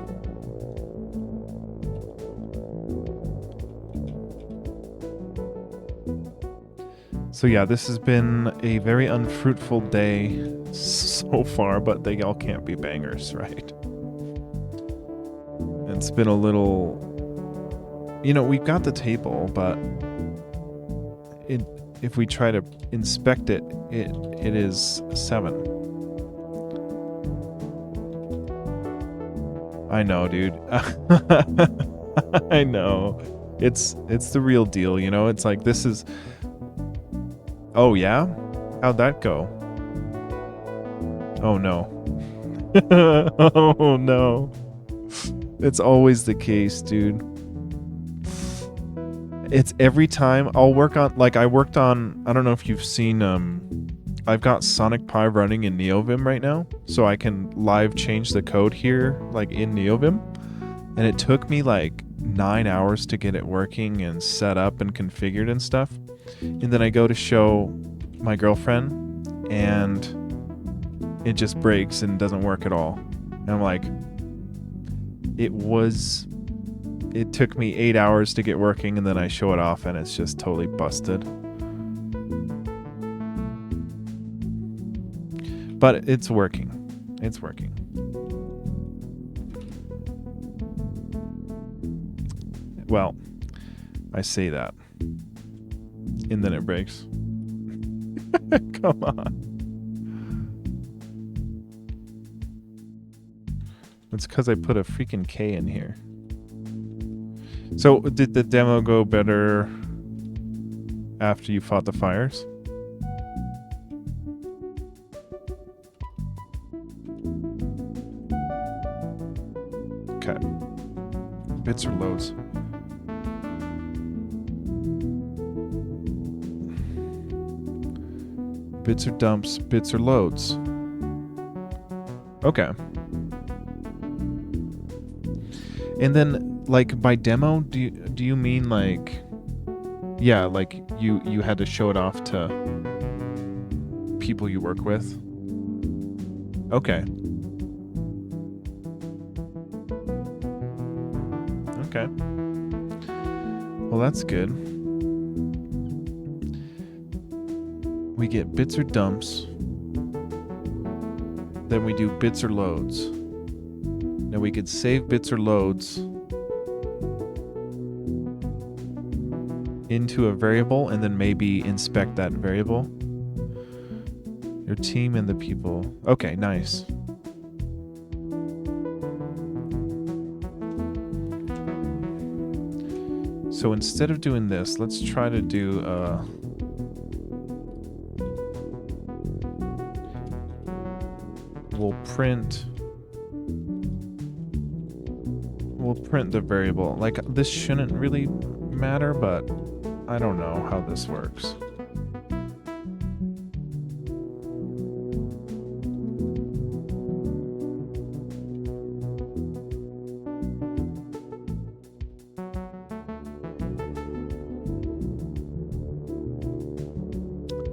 So yeah, this has been a very unfruitful day so far, but they all can't be bangers, right? It's been a little... we've got the table, but if we try to inspect it, it is 7. I know, dude. I know. It's the real deal, It's like, this is... Oh, yeah? How'd that go? Oh, no. Oh, no. It's always the case, dude. It's every time I'll work on... Like, I worked on... I don't know if you've seen... I've got Sonic Pi running in NeoVim right now, so I can live change the code here, like, in NeoVim. And it took me, like, 9 hours to get it working and set up and configured and stuff. And then I go to show my girlfriend, and it just breaks and doesn't work at all. And I'm like, it took me 8 hours to get working, and then I show it off, and it's just totally busted. But it's working. It's working. Well, I say that. And then it breaks. Come on. It's because I put a freaking K in here. So, did the demo go better after you fought the fires? Okay. Bits or loads? Bits or dumps, bits or loads. Okay. And then, like, by demo, do you mean, like... Yeah, like, you had to show it off to people you work with? Okay. Okay. Well, that's good. We get bits or dumps. Then we do bits or loads. Now we could save bits or loads into a variable and then maybe inspect that variable. Your team and the people. Okay, nice. So instead of doing this, let's try to do we'll print the variable. Like, this shouldn't really matter, but I don't know how this works.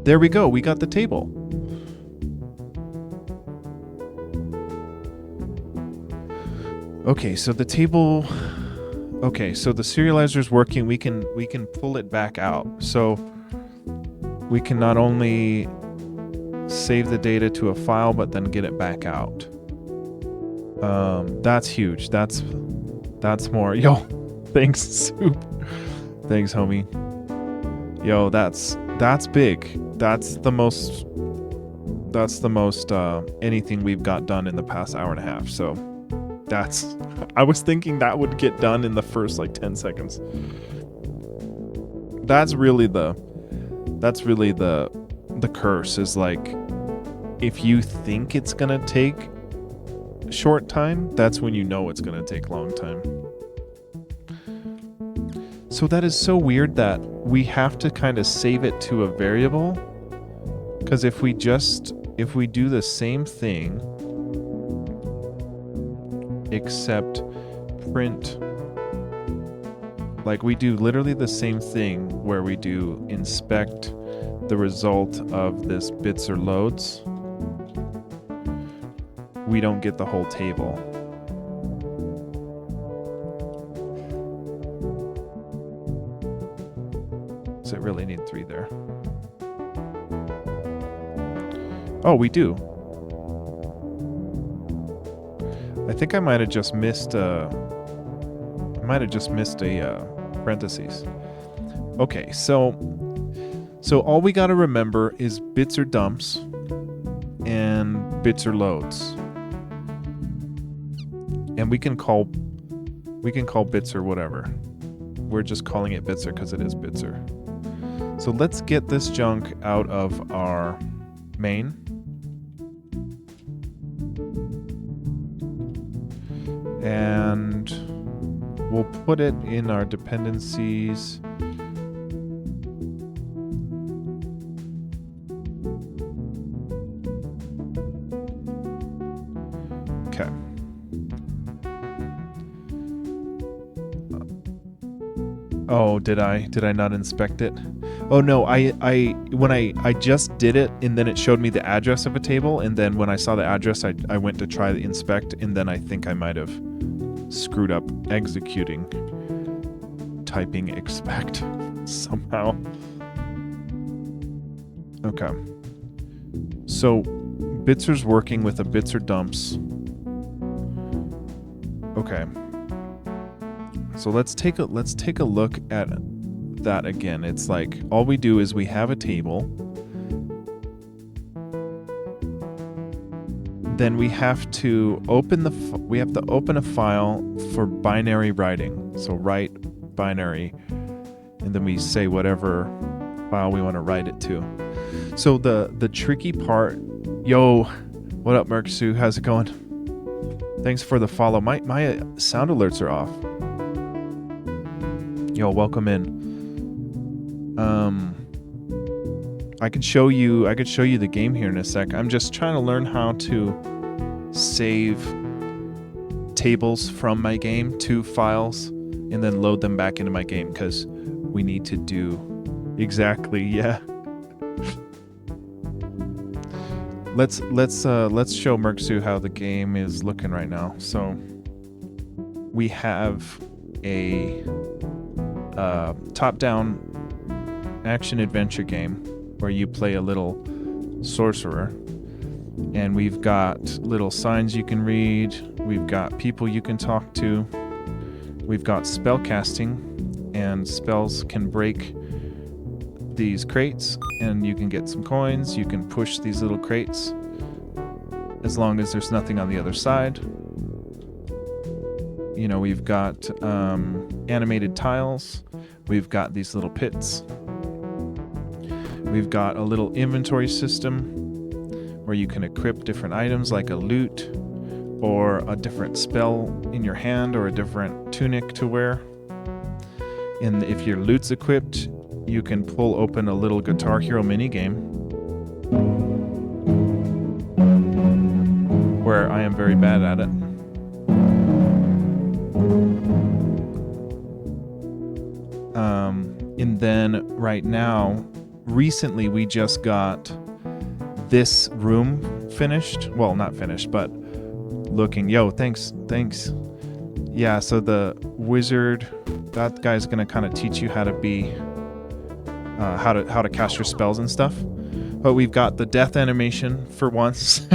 There we go. We got the table. Okay, so the table... Okay, so the serializer's working. We can pull it back out. So we can not only save the data to a file, but then get it back out. That's huge. That's more. Yo, thanks, Soup. Thanks, homie. Yo, that's big. That's the most anything we've got done in the past hour and a half. So I was thinking that would get done in the first like 10 seconds. That's really the curse, is like, if you think it's gonna take short time, that's when you know it's gonna take long time. So that is so weird that we have to kind of save it to a variable, because if we do the same thing except print, like we do literally the same thing where we do inspect the result of this bits or loads, we don't get the whole table. So I really need 3 there. Oh, we do. I think I might have just missed parentheses. Okay, so all we got to remember is bits or dumps and bits or loads. And we can call bits or whatever. We're just calling it bitser because it is bitser. So let's get this junk out of our main. And we'll put it in our dependencies. Okay. Oh, did I not inspect it? Oh no, when I just did it and then it showed me the address of a table, and then when I saw the address I went to try to inspect, and then I think I might have screwed up executing typing expect somehow. Okay. So Bitser's working with a bits or dumps. Okay. So let's take a look at that again. It's like all we do is we have a table. Then we have to open a file for binary writing. So write binary, and then we say whatever file we want to write it to. So the tricky part, yo, what up, Merksu? How's it going? Thanks for the follow. My sound alerts are off. Yo, welcome in. I could show you the game here in a sec. I'm just trying to learn how to save tables from my game to files and then load them back into my game, because we need to do exactly, yeah. Let's show Merksu how the game is looking right now. So we have a top-down action-adventure game where you play a little sorcerer, and we've got little signs you can read, we've got people you can talk to, we've got spell casting, and spells can break these crates, and you can get some coins. You can push these little crates as long as there's nothing on the other side. You know, we've got animated tiles. We've got these little pits. We've got a little inventory system where you can equip different items like a loot or a different spell in your hand or a different tunic to wear. And if your loot's equipped, you can pull open a little Guitar Hero minigame where I am very bad at it. And then right now, recently we just got this room finished. Well, not finished, but looking. Yo, thanks. Yeah, so the wizard, that guy's gonna kind of teach you how to be, how to cast your spells and stuff. But we've got the death animation for once,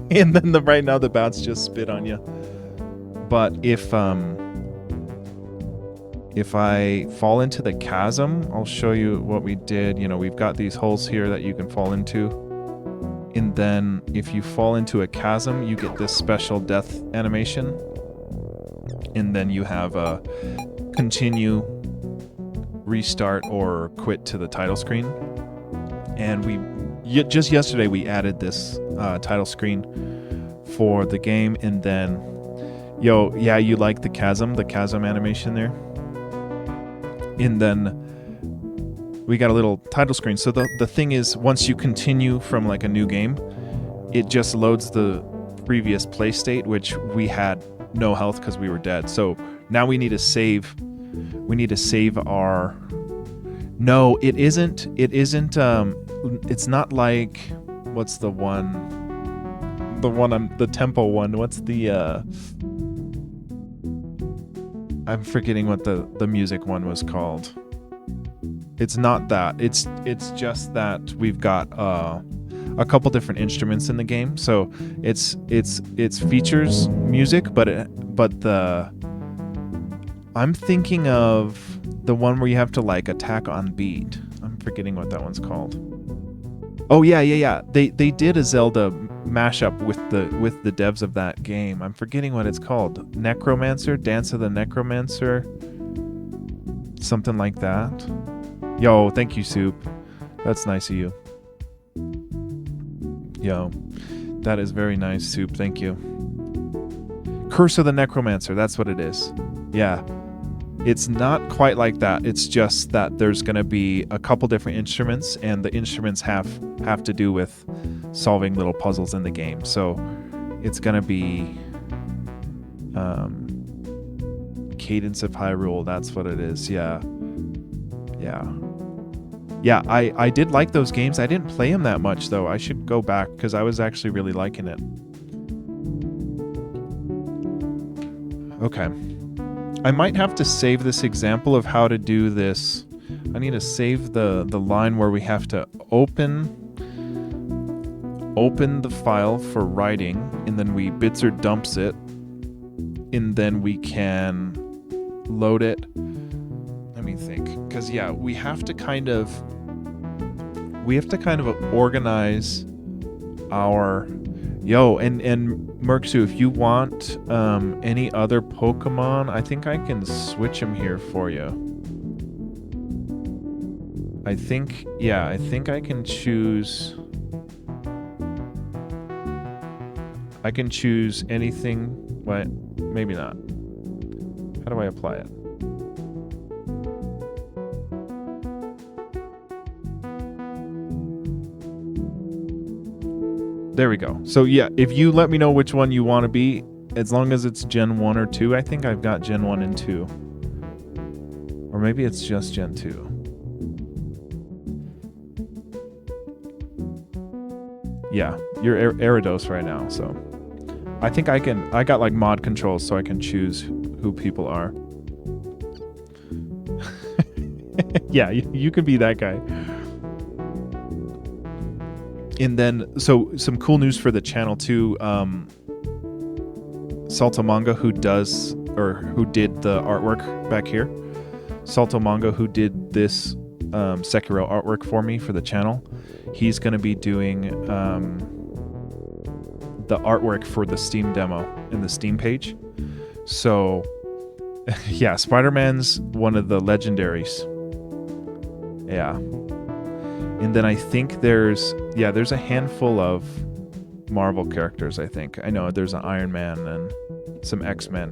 and then right now the bats just spit on you. But if I fall into the chasm, I'll show you what we did. You know, we've got these holes here that you can fall into. And then if you fall into a chasm, you get this special death animation. And then you have a continue, restart, or quit to the title screen. And just yesterday we added this title screen for the game. And then, yo, yeah, you like the chasm animation there? And then we got a little title screen. So the thing is, once you continue from like a new game, it just loads the previous play state, which we had no health because we were dead. So now we need to save. We need to save our. No, it isn't. It's not like, what's the one? the one the tempo one. What's the I'm forgetting what the music one was called. It's not that. It's just that we've got a couple different instruments in the game. So it's features music, but I'm thinking of the one where you have to like attack on beat. I'm forgetting what that one's called. Oh yeah. They did a Zelda mashup with the devs of that game. I'm forgetting what it's called. Necromancer, Dance of the Necromancer, something like that. Yo, thank you, Soup. That's nice of you. Yo, that is very nice, Soup. Thank you. Curse of the Necromancer. That's what it is. Yeah. It's not quite like that. It's just that there's going to be a couple different instruments, and the instruments have to do with solving little puzzles in the game. So it's going to be Cadence of Hyrule. That's what it is. Yeah. I did like those games. I didn't play them that much, though. I should go back because I was actually really liking it. Okay. I might have to save this example of how to do this. I need to save the line where we have to open the file for writing, and then we bits or dumps it, and then we can load it. Let me think, because yeah, we have to kind of organize our and Merksu, if you want any other Pokemon, I think I can switch them here for you. I think I can choose. I can choose anything. Wait, maybe not. How do I apply it? There we go. So yeah, if you let me know which one you want to be, as long as it's Gen 1 or 2, I think I've got Gen 1 and 2. Or maybe it's just Gen 2. Yeah, you're Gyarados right now, so I think I got like mod controls so I can choose who people are. Yeah, you can be that guy. And then, so some cool news for the channel too. Salto Manga, who did the artwork back here. Salto Manga, who did this Sekiro artwork for me for the channel. He's going to be doing the artwork for the Steam demo in the Steam page. So, yeah, Spider-Man's one of the legendaries. Yeah. And then I think there's a handful of Marvel characters, I think. I know there's an Iron Man and some X-Men.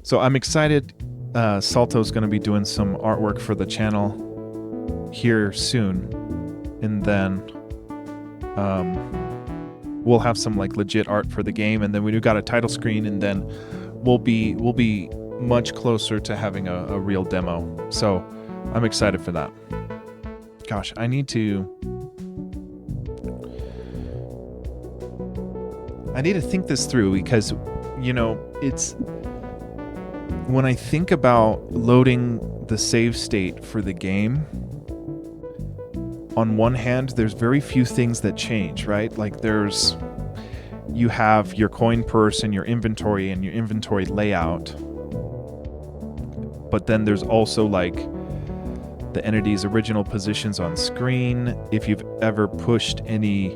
So I'm excited. Salto's going to be doing some artwork for the channel here soon. And then we'll have some like legit art for the game. And then we do got a title screen, and then we'll be much closer to having a real demo. So I'm excited for that. Gosh, I need to think this through, because it's when I think about loading the save state for the game, on one hand there's very few things that change, right? Like you have your coin purse and your inventory and your inventory layout. But then there's also like the entity's original positions on screen. If you've ever pushed any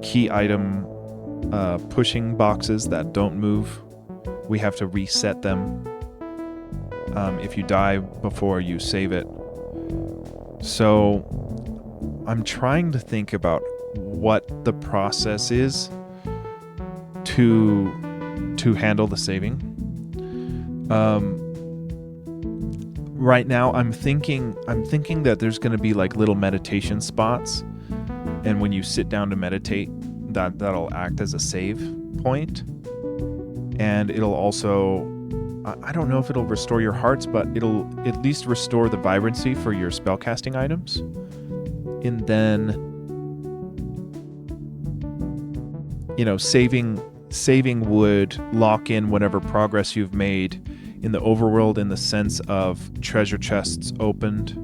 key item pushing boxes that don't move, we have to reset them if you die before you save it. So I'm trying to think about what the process is to handle the saving. Right now I'm thinking that there's going to be like little meditation spots, and when you sit down to meditate, that'll act as a save point, and it'll also I don't know if it'll restore your hearts, but it'll at least restore the vibrancy for your spellcasting items. And then, saving would lock in whatever progress you've made in the overworld, in the sense of treasure chests opened,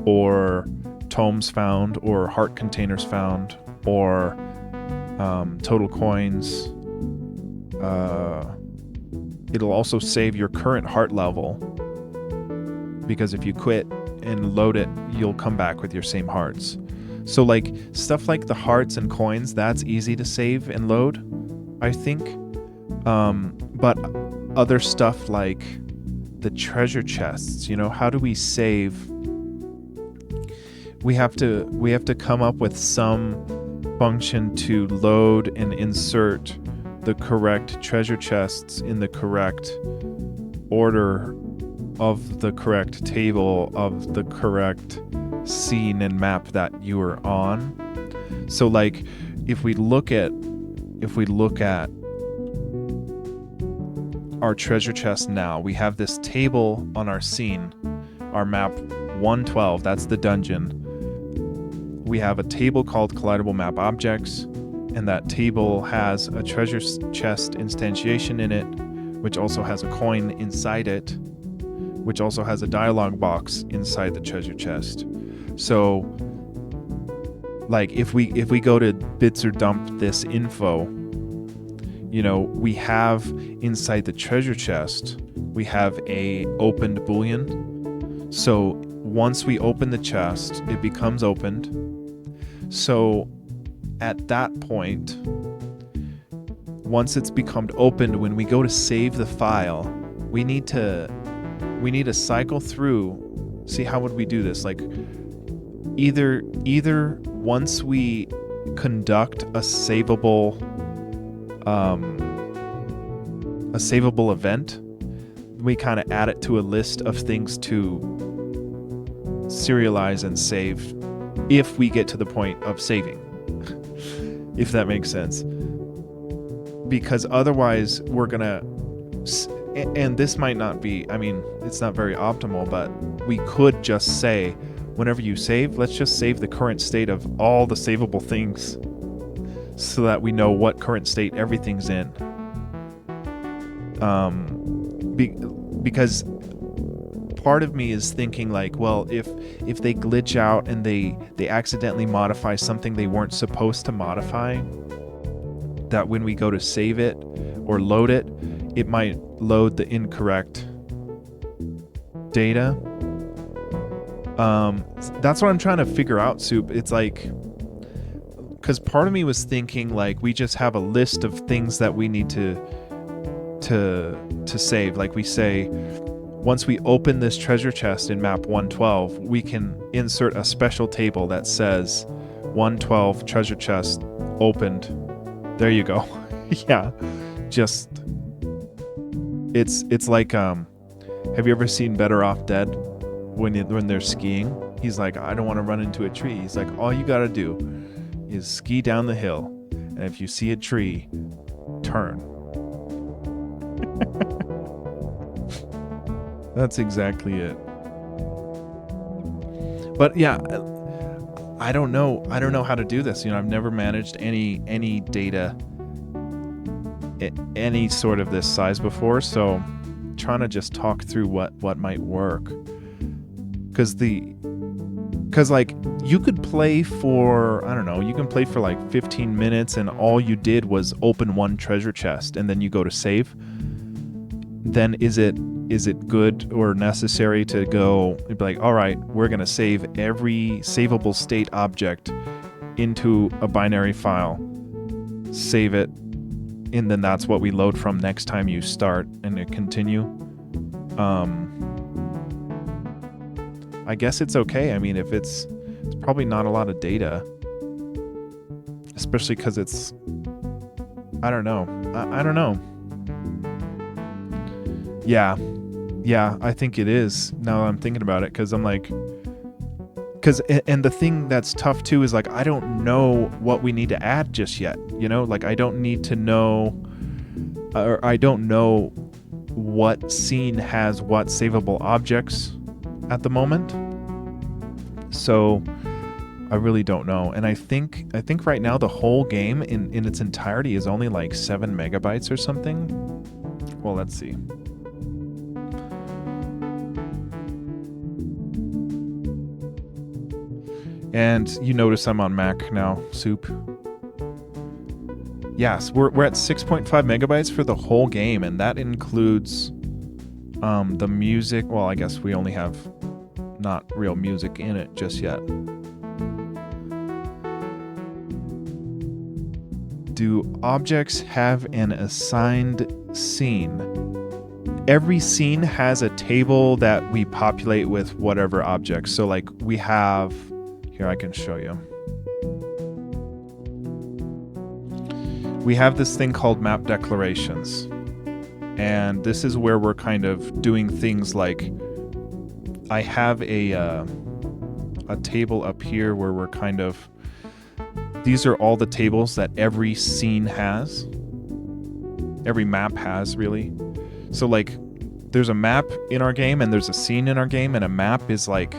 or tomes found, or heart containers found, or total coins. It'll also save your current heart level, because if you quit and load it, you'll come back with your same hearts. So like stuff like the hearts and coins, that's easy to save and load, I think. But other stuff like the treasure chests, how do we save? We have to come up with some function to load and insert the correct treasure chests in the correct order of the correct table of the correct scene and map that you are on. So like if we look at our treasure chest now, we have this table on our scene, our map 112, that's the dungeon. We have a table called collidable map objects, and that table has a treasure chest instantiation in it, which also has a coin inside it, which also has a dialogue box inside the treasure chest. So like if we go to bits or dump this info, we have inside the treasure chest, we have a opened boolean. So once we open the chest, it becomes opened. So at that point, once it's become opened, when we go to save the file, we need to cycle through. See, how would we do this? Like either once we conduct a savable event, we kind of add it to a list of things to serialize and save if we get to the point of saving. If that makes sense. Because otherwise we're gonna, and this might not be, it's not very optimal, but we could just say, whenever you save, let's just save the current state of all the savable things so that we know what current state everything's in. Because part of me is thinking like, well, if they glitch out and they accidentally modify something they weren't supposed to modify, that when we go to save it or load it, it might load the incorrect data. That's what I'm trying to figure out, Soup. It's like, because part of me was thinking like we just have a list of things that we need to save. Like we say, once we open this treasure chest in map 112, we can insert a special table that says 112 treasure chest opened. There you go. Yeah. Just it's like have you ever seen Better Off Dead when they're skiing? He's like, I don't want to run into a tree. He's like, all you got to do is ski down the hill, and if you see a tree, turn. That's exactly it. But yeah, I don't know how to do this. I've never managed any data, any sort of this size before, so I'm trying to just talk through what might work. Because like you could play for, I don't know, you can play for like 15 minutes and all you did was open one treasure chest and then you go to save. Then is it good or necessary to go be like, all right, we're going to save every savable state object into a binary file, save it, and then that's what we load from next time you start and it continue? I guess it's okay. If it's probably not a lot of data, especially because it's, I don't know. I don't know. Yeah, I think it is, now that I'm thinking about it, because I'm like, and the thing that's tough too is like, I don't know what we need to add just yet, like I don't need to know, or I don't know what scene has what savable objects at the moment. So I really don't know. And I think right now the whole game in its entirety is only like 7 megabytes or something. Well, let's see. And you notice I'm on Mac now, Soup. Yes, we're at 6.5 megabytes for the whole game, and that includes the music. Well, I guess we only have not real music in it just yet. Do objects have an assigned scene? Every scene has a table that we populate with whatever objects. So like we have, here I can show you. We have this thing called map declarations. And this is where we're kind of doing things like, I have a table up here where we're kind of, these are all the tables that every scene has. Every map has, really. So like, there's a map in our game and there's a scene in our game, and a map is like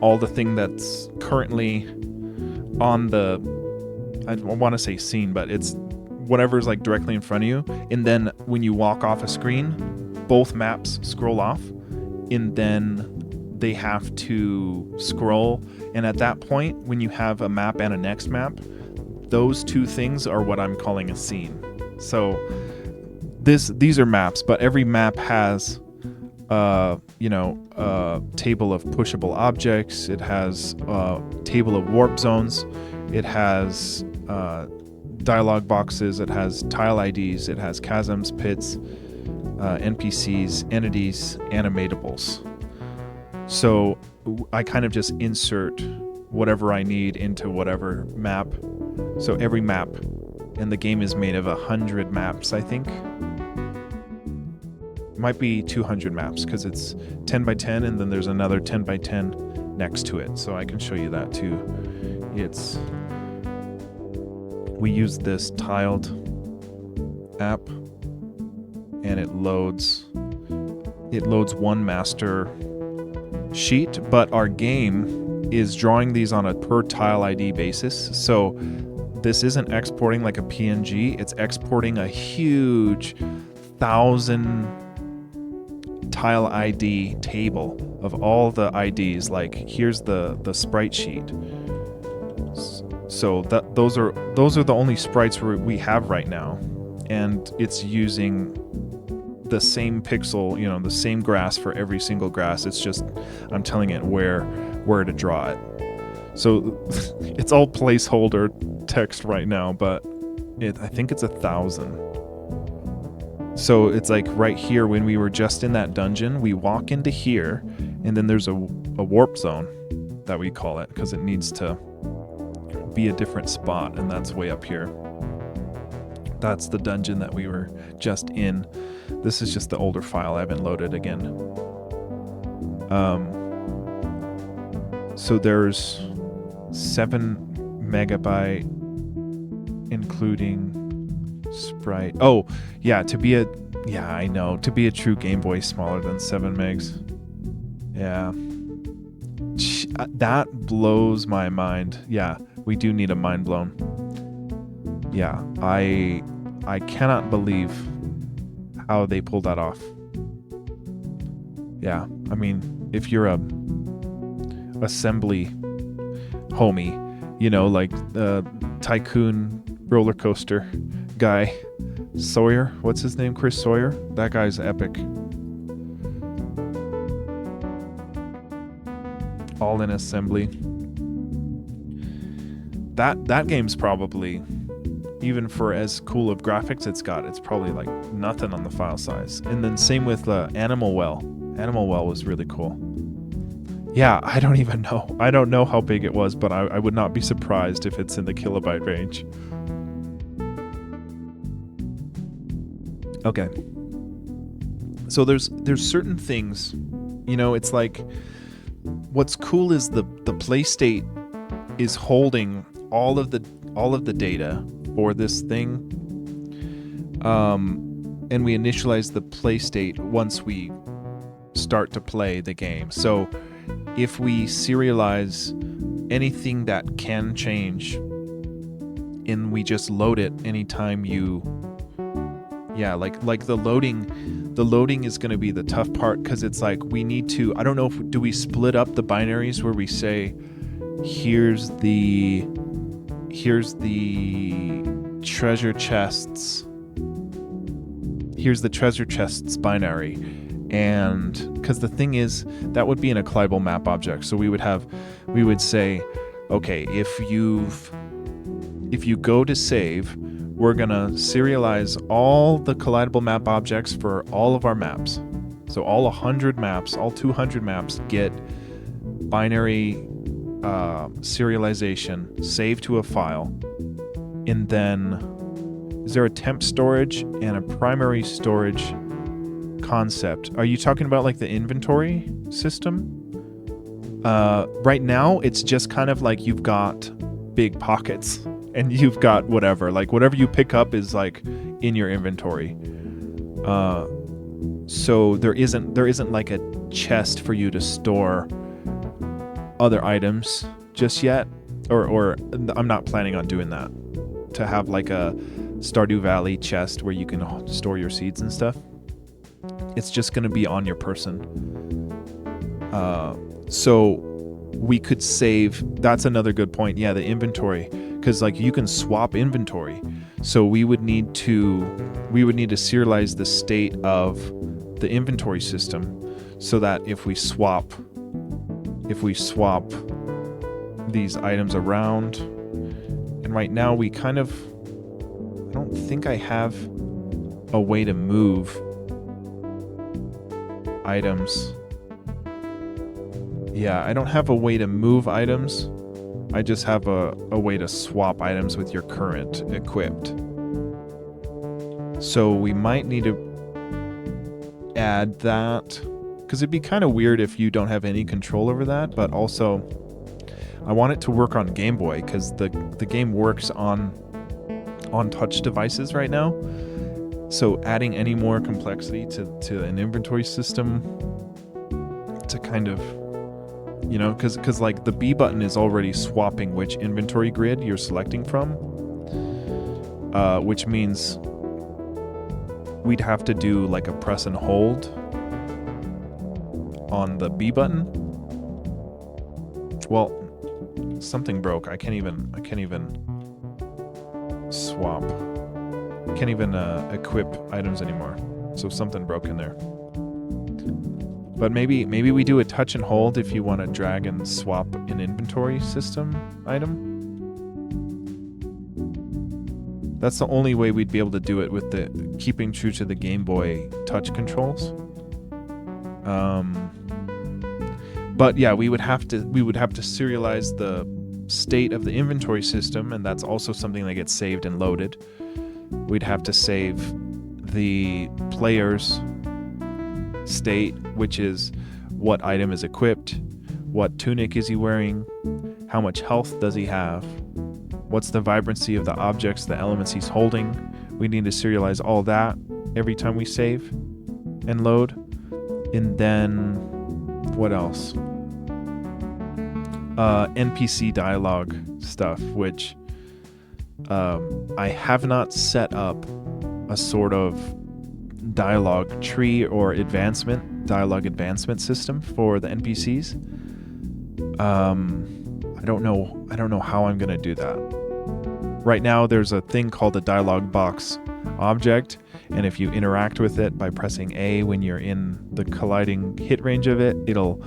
all the thing that's currently on the, I want to say scene, but it's whatever's like directly in front of you. And then when you walk off a screen, both maps scroll off, and then they have to scroll. And at that point, when you have a map and a next map, those two things are what I'm calling a scene. So these are maps, but every map has a table of pushable objects. It has a table of warp zones. It has dialogue boxes. It has tile IDs. It has chasms, pits, NPCs, entities, animatables. So I kind of just insert whatever I need into whatever map. So every map, and the game is made of 100 maps, I think. It might be 200 maps because it's 10 by 10, and then there's another 10 by 10 next to it. So I can show you that too. We use this tiled app, and it loads one master sheet, but our game is drawing these on a per tile ID basis. So this isn't exporting like a PNG, it's exporting a huge 1,000 tile ID table of all the IDs. Like here's the sprite sheet. So those are the only sprites we have right now, and it's using the same pixel, the same grass for every single grass. It's just I'm telling it where to draw it. So it's all placeholder text right now, but I think it's 1,000. So it's like right here when we were just in that dungeon, we walk into here, and then there's a warp zone that we call it because it needs to be a different spot, and that's way up here. That's the dungeon that we were just in. This is just the older file. I haven't loaded again. So there's 7 megabyte, including sprite. Oh, yeah, to be a true Game Boy smaller than 7 megs. Yeah. That blows my mind. Yeah, we do need a mind blown. Yeah, I cannot believe how they pulled that off. Yeah, I mean, if you're a assembly homie, like the Tycoon roller coaster guy, Sawyer, what's his name? Chris Sawyer? That guy's epic. All in assembly. That game's probably, even for as cool of graphics it's probably like nothing on the file size. And then same with Animal Well. Animal Well was really cool. Yeah, I don't even know. I don't know how big it was, but I would not be surprised if it's in the kilobyte range. Okay. So there's certain things, it's like, what's cool is the PlayState is holding all of the data for this thing, and and we initialize the play state once we start to play the game. So if we serialize anything that can change, and we just load it anytime you, like the loading is going to be the tough part, because it's like we need to, I don't know, do we split up the binaries where we say here's the treasure chests binary, and because the thing is that would be in a collidable map object, so we would say, okay, if you go to save, we're gonna serialize all the collidable map objects for all of our maps. So all 100 maps, all 200 maps get binary serialization saved to a file. And then is there a temp storage and a primary storage concept? Are you talking about like the inventory system? Right now it's just kind of like you've got big pockets and you've got whatever you pick up is like in your inventory. So there isn't like a chest for you to store other items just yet, or I'm not planning on doing that, to have like a Stardew Valley chest where you can store your seeds and stuff. It's just going to be on your person. So we could save. That's another good point. Yeah, the inventory, because like you can swap inventory. So we would need to serialize the state of the inventory system, so that if we swap these items around, and right now I don't think I have a way to move items. Yeah, I don't have a way to move items. I just have a way to swap items with your current equipped. So we might need to add that, because it'd be kind of weird if you don't have any control over that. But also, I want it to work on Game Boy, because the game works on touch devices right now. So adding any more complexity to an inventory system to kind of, because like the B button is already swapping which inventory grid you're selecting from, which means we'd have to do like a press and hold on the B button. Well, something broke. I can't even swap. I can't even equip items anymore. So something broke in there. But maybe we do a touch and hold if you want to drag and swap an inventory system item. That's the only way we'd be able to do it, with the keeping true to the Game Boy touch controls. But yeah, we would have to serialize the state of the inventory system, and that's also something that gets saved and loaded. We'd have to save the player's state, which is what item is equipped, what tunic is he wearing, how much health does he have, what's the vibrancy of the objects, the elements he's holding. We need to serialize all that every time we save and load. And then what else? NPC dialogue stuff, which I have not set up a sort of dialogue tree or dialogue advancement system for the NPCs. I don't know how I'm gonna do that. Right now there's a thing called a dialogue box object, and if you interact with it by pressing A when you're in the colliding hit range of it, it'll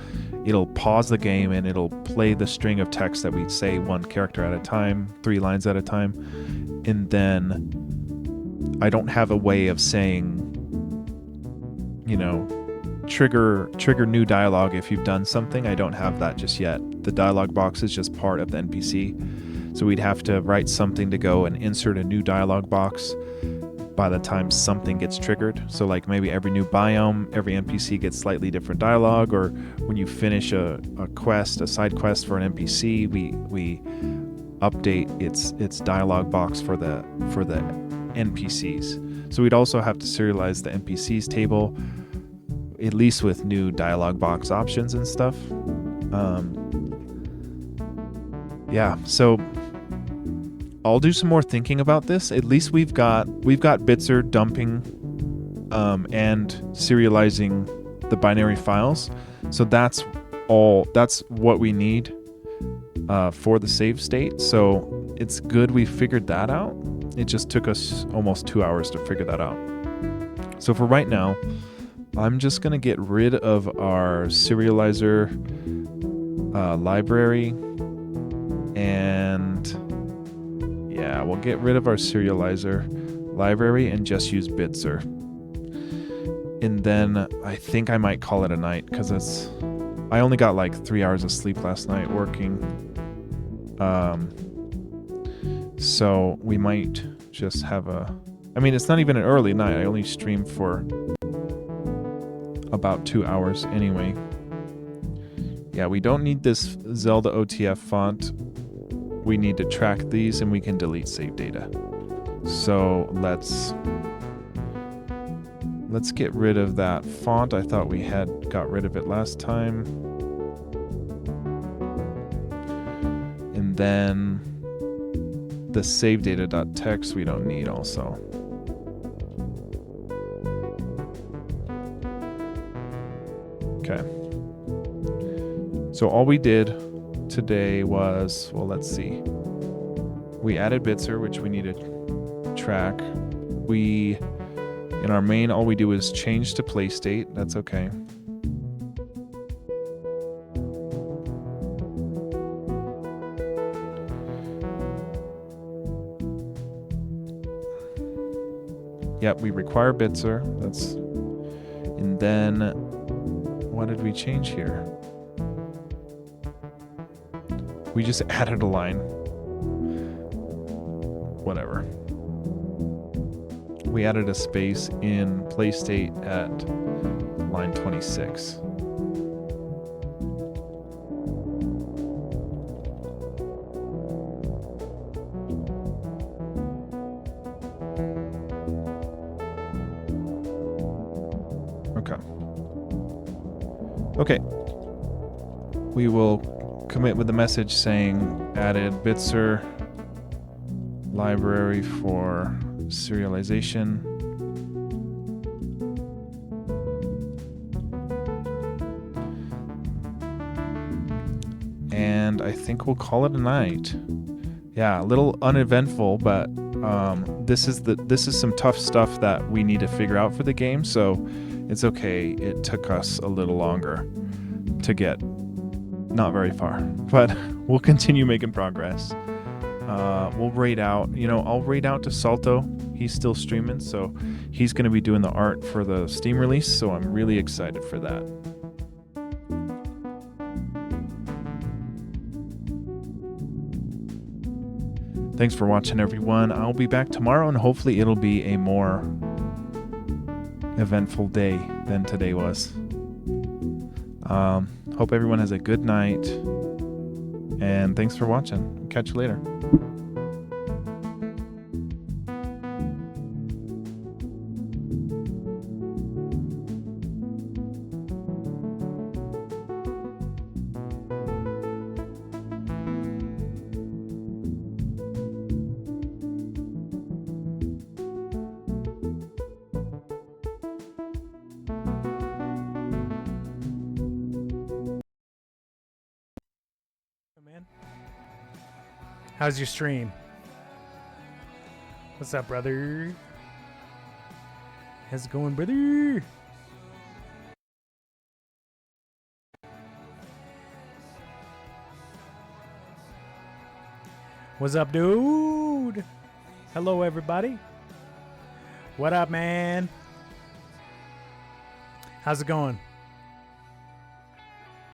pause the game and it'll play the string of text that we say one character at a time, 3 lines at a time. And then I don't have a way of saying, trigger new dialogue if you've done something. I don't have that just yet. The dialogue box is just part of the NPC. So we'd have to write something to go and insert a new dialogue box by the time something gets triggered. So like maybe every new biome, every NPC gets slightly different dialogue, or when you finish a side quest for an NPC, we update its dialogue box for the NPCs. So we'd also have to serialize the NPCs table, at least with new dialog box options and stuff. Yeah, so I'll do some more thinking about this. At least we've got Bitzer dumping and serializing the binary files. So that's what we need for the save state. So it's good we figured that out. It just took us almost 2 hours to figure that out. So for right now, I'm just going to get rid of our serializer library. And yeah, we'll get rid of our serializer library and just use Bitzer. And then I think I might call it a night because I only got like 3 hours of sleep last night working. So we might just have it's not even an early night. I only streamed for about 2 hours anyway. Yeah, we don't need this Zelda OTF font. We need to track these and we can delete save data. So let's get rid of that font. I thought we had got rid of it last time. And then the save data.txt we don't need also. Okay. So all we did today was, well, let's see. We added Bitzer, which we need to track. In our main, all we do is change to play state. That's okay. Yep, we require Bitzer. And then what did we change here? We just added a line. Whatever. We added a space in play state at line 26. Okay. We will commit with the message saying added Bitzer library for serialization. And I think we'll call it a night. Yeah, a little uneventful, but this is some tough stuff that we need to figure out for the game, so it's okay. It took us a little longer to get not very far, but we'll continue making progress. We'll raid out. I'll raid out to Salto. He's still streaming, so he's going to be doing the art for the Steam release, so I'm really excited for that. Thanks for watching, everyone. I'll be back tomorrow, and hopefully it'll be a more eventful day than today was. Hope everyone has a good night, and thanks for watching. Catch you later. How's your stream? What's up, brother? How's it going, brother? What's up, dude? Hello, everybody. What up, man? How's it going?